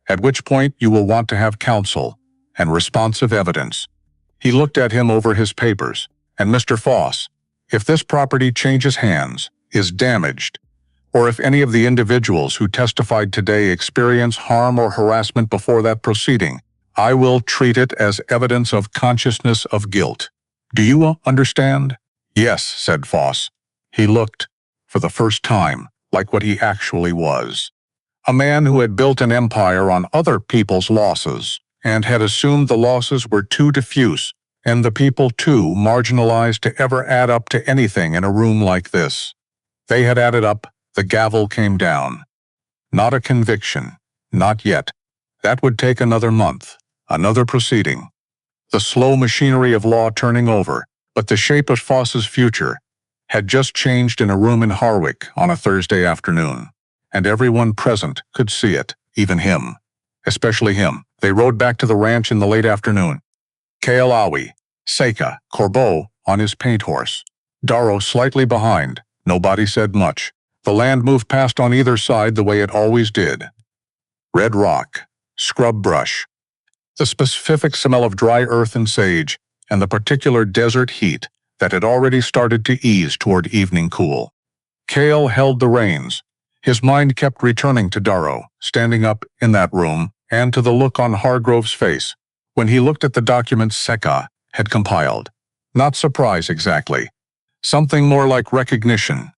S1: at which point you will want to have counsel and responsive evidence." He looked at him over his papers. "And Mr. Foss, if this property changes hands, is damaged, or if any of the individuals who testified today experience harm or harassment before that proceeding, I will treat it as evidence of consciousness of guilt. Do you understand?" "Yes," said Foss. He looked, for the first time, like what he actually was. A man who had built an empire on other people's losses, and had assumed the losses were too diffuse, and the people too marginalized to ever add up to anything in a room like this. They had added up, the gavel came down. Not a conviction, not yet. That would take another month, another proceeding. The slow machinery of law turning over, but the shape of Foss's future had just changed in a room in Harwick on a Thursday afternoon, and everyone present could see it, even him. especially him. They rode back to the ranch in the late afternoon. Kaelawi, Seika, Corbeau on his paint horse. Darrow slightly behind. Nobody said much. The land moved past on either side the way it always did. Red rock, scrub brush, the specific smell of dry earth and sage, and the particular desert heat that had already started to ease toward evening cool. Cale held the reins. His mind kept returning to Darrow, standing up in that room, and to the look on Hargrove's face when he looked at the documents Seika had compiled. Not surprise exactly. Something more like recognition.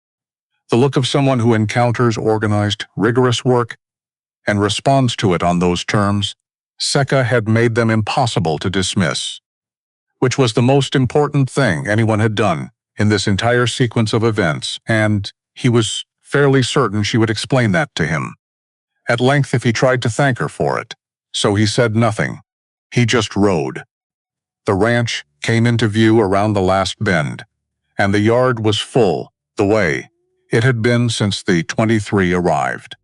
S1: The look of someone who encounters organized, rigorous work and responds to it on those terms. Seika had made them impossible to dismiss, which was the most important thing anyone had done in this entire sequence of events, and he was fairly certain she would explain that to him. At length, if he tried to thank her for it. So he said nothing. He just rode. The ranch came into view around the last bend, and the yard was full, the way it had been since the 23 arrived.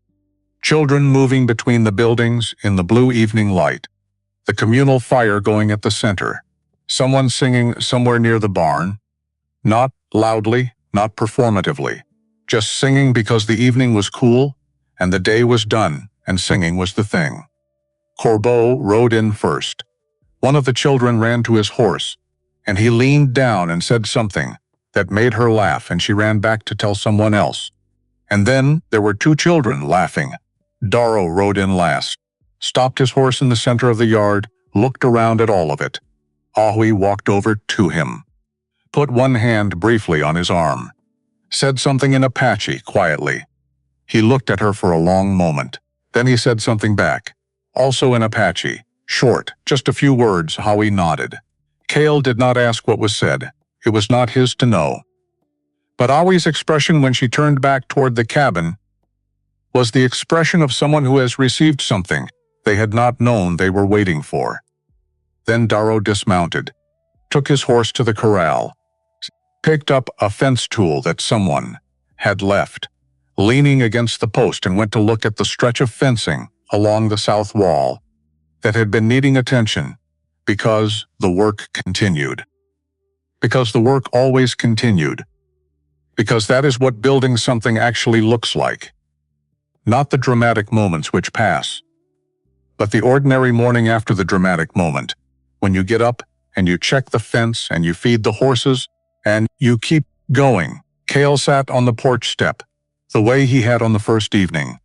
S1: Children moving between the buildings in the blue evening light, the communal fire going at the center, someone singing somewhere near the barn, not loudly, not performatively, just singing because the evening was cool and the day was done and singing was the thing. Corbeau rode in first. One of the children ran to his horse, and he leaned down and said something that made her laugh, and she ran back to tell someone else. And then there were two children laughing. Darrow rode in last, stopped his horse in the center of the yard, looked around at all of it. Ahui walked over to him, put one hand briefly on his arm, said something in Apache quietly. He looked at her for a long moment. Then he said something back, also in Apache, short, just a few words. Ahui nodded. Cale did not ask what was said. It was not his to know. But Ahui's expression when she turned back toward the cabin was the expression of someone who has received something they had not known they were waiting for. Then Darrow dismounted, took his horse to the corral, picked up a fence tool that someone had left, leaning against the post, and went to look at the stretch of fencing along the south wall that had been needing attention because the work continued. Because the work always continued. Because that is what building something actually looks like. Not the dramatic moments which pass, but the ordinary morning after the dramatic moment, when you get up and you check the fence and you feed the horses and you keep going. Cale sat on the porch step, the way he had on the first evening,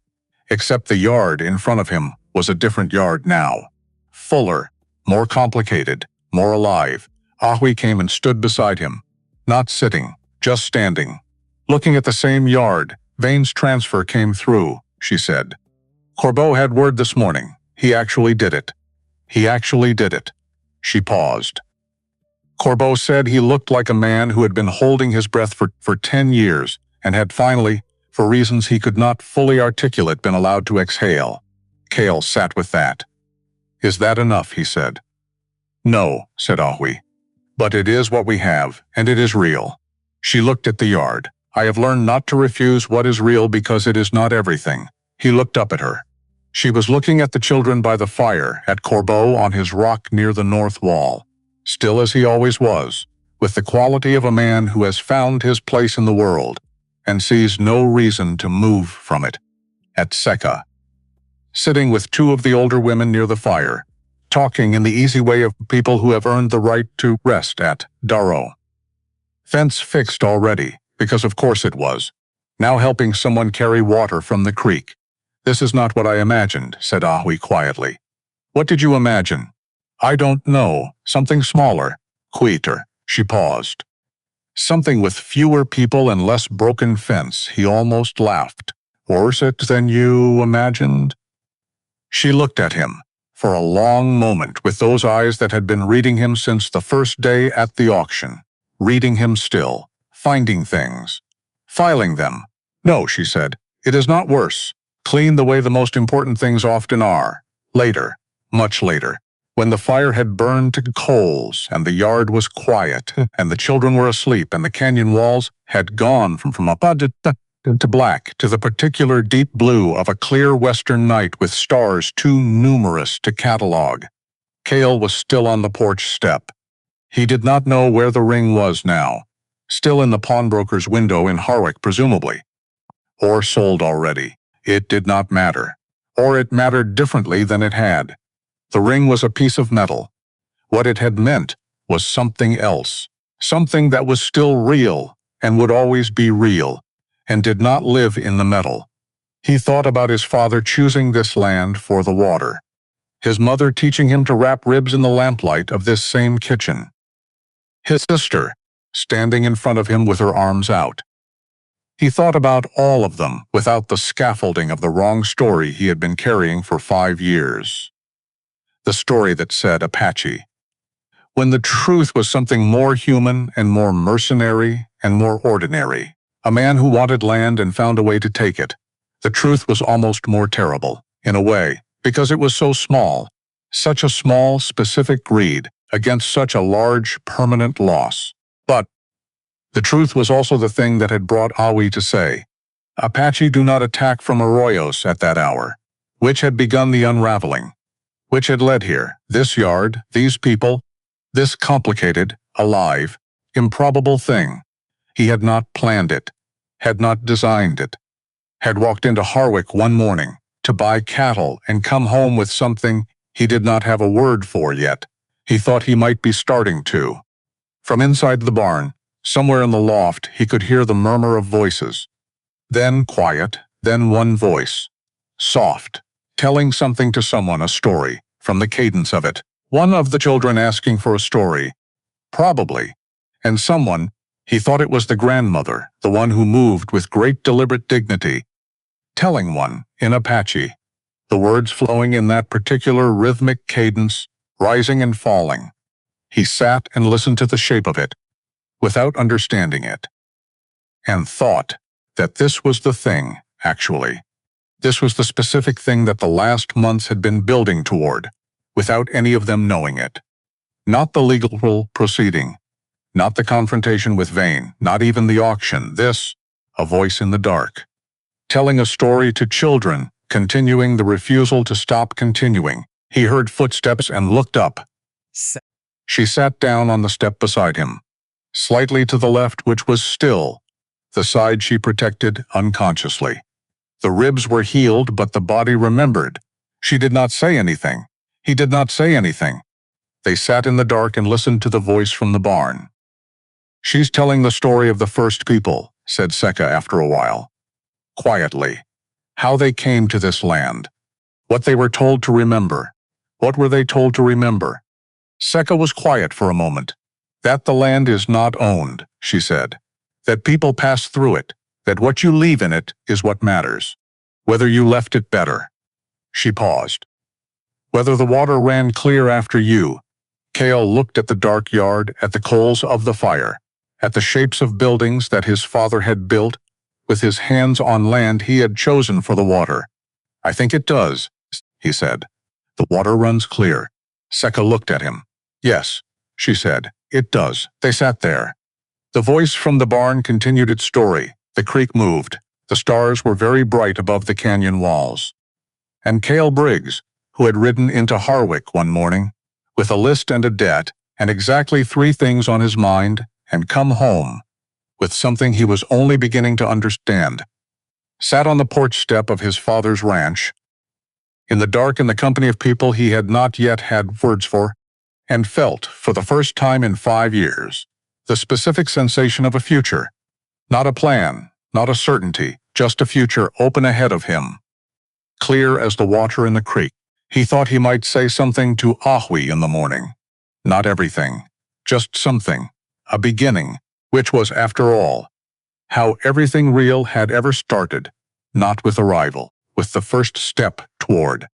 S1: except the yard in front of him was a different yard now. Fuller, more complicated, more alive. Ahui came and stood beside him, not sitting, just standing, looking at the same yard. Vane's transfer came through, she said. Corbeau had word this morning. He actually did it. He actually did it. She paused. Corbeau said he looked like a man who had been holding his breath for 10 years and had finally, for reasons he could not fully articulate, been allowed to exhale. Cale sat with that. Is that enough? He said. No, said Ahui. But it is what we have, and it is real. She looked at the yard. I have learned not to refuse what is real because it is not everything. He looked up at her. She was looking at the children by the fire, at Corbeau on his rock near the north wall, still as he always was, with the quality of a man who has found his place in the world and sees no reason to move from it. At Seika, sitting with two of the older women near the fire, talking in the easy way of people who have earned the right to rest. At Darrow. Fence fixed already, because of course it was. Now helping someone carry water from the creek. This is not what I imagined, said Ahui quietly. What did you imagine? I don't know. Something smaller, quieter. She paused. Something with fewer people and less broken fence. He almost laughed. Worse it than you imagined? She looked at him for a long moment with those eyes that had been reading him since the first day at the auction. Reading him still, finding things, filing them. No, she said, it is not worse. Clean the way the most important things often are. Later, much later, when the fire had burned to coals and the yard was quiet and the children were asleep and the canyon walls had gone from Apache to black, to the particular deep blue of a clear western night with stars too numerous to catalog. Cale was still on the porch step. He did not know where the ring was now. Still in the pawnbroker's window in Harwick, presumably. Or sold already. It did not matter. Or it mattered differently than it had. The ring was a piece of metal. What it had meant was something else. Something that was still real and would always be real, and did not live in the metal. He thought about his father choosing this land for the water. His mother teaching him to wrap ribs in the lamplight of this same kitchen. His sister, standing in front of him with her arms out. He thought about all of them without the scaffolding of the wrong story he had been carrying for 5 years. The story that said Apache. When the truth was something more human and more mercenary and more ordinary. A man who wanted land and found a way to take it. The truth was almost more terrible, in a way, because it was so small. Such a small, specific greed against such a large, permanent loss. But the truth was also the thing that had brought Awi to say, Apache do not attack from Arroyos at that hour, which had begun the unraveling, which had led here, this yard, these people, this complicated, alive, improbable thing. He had not planned it, had not designed it, had walked into Harwick one morning to buy cattle and come home with something he did not have a word for yet. He thought he might be starting to. From inside the barn, somewhere in the loft, he could hear the murmur of voices. Then quiet, then one voice. Soft, telling something to someone, a story, from the cadence of it. One of the children asking for a story. Probably. And someone, he thought it was the grandmother, the one who moved with great deliberate dignity, telling one, in Apache. The words flowing in that particular rhythmic cadence, rising and falling. He sat and listened to the shape of it, without understanding it, and thought that this was the thing, actually. This was the specific thing that the last months had been building toward, without any of them knowing it. Not the legal proceeding, not the confrontation with Vane, not even the auction. This, a voice in the dark, telling a story to children, continuing the refusal to stop continuing. He heard footsteps and looked up. She sat down on the step beside him, slightly to the left, which was still, the side she protected unconsciously. The ribs were healed, but the body remembered. She did not say anything. He did not say anything. They sat in the dark and listened to the voice from the barn. She's telling the story of the first people, said Seka after a while. Quietly. How they came to this land. What they were told to remember. What were they told to remember? Seka was quiet for a moment. That the land is not owned, she said. That people pass through it. That what you leave in it is what matters. Whether you left it better. She paused. Whether the water ran clear after you. Cale looked at the dark yard, at the coals of the fire, at the shapes of buildings that his father had built, with his hands on land he had chosen for the water. I think it does, he said. The water runs clear. Seka looked at him. Yes, she said, it does. They sat there. The voice from the barn continued its story. The creek moved. The stars were very bright above the canyon walls. And Cale Briggs, who had ridden into Harwick one morning, with a list and a debt, and exactly 3 things on his mind, and come home, with something he was only beginning to understand, sat on the porch step of his father's ranch, in the dark in the company of people he had not yet had words for, and felt, for the first time in 5 years, the specific sensation of a future. Not a plan, not a certainty, just a future open ahead of him. Clear as the water in the creek. He thought he might say something to Ahui in the morning. Not everything, just something, a beginning, which was, after all, how everything real had ever started, not with arrival, with the first step toward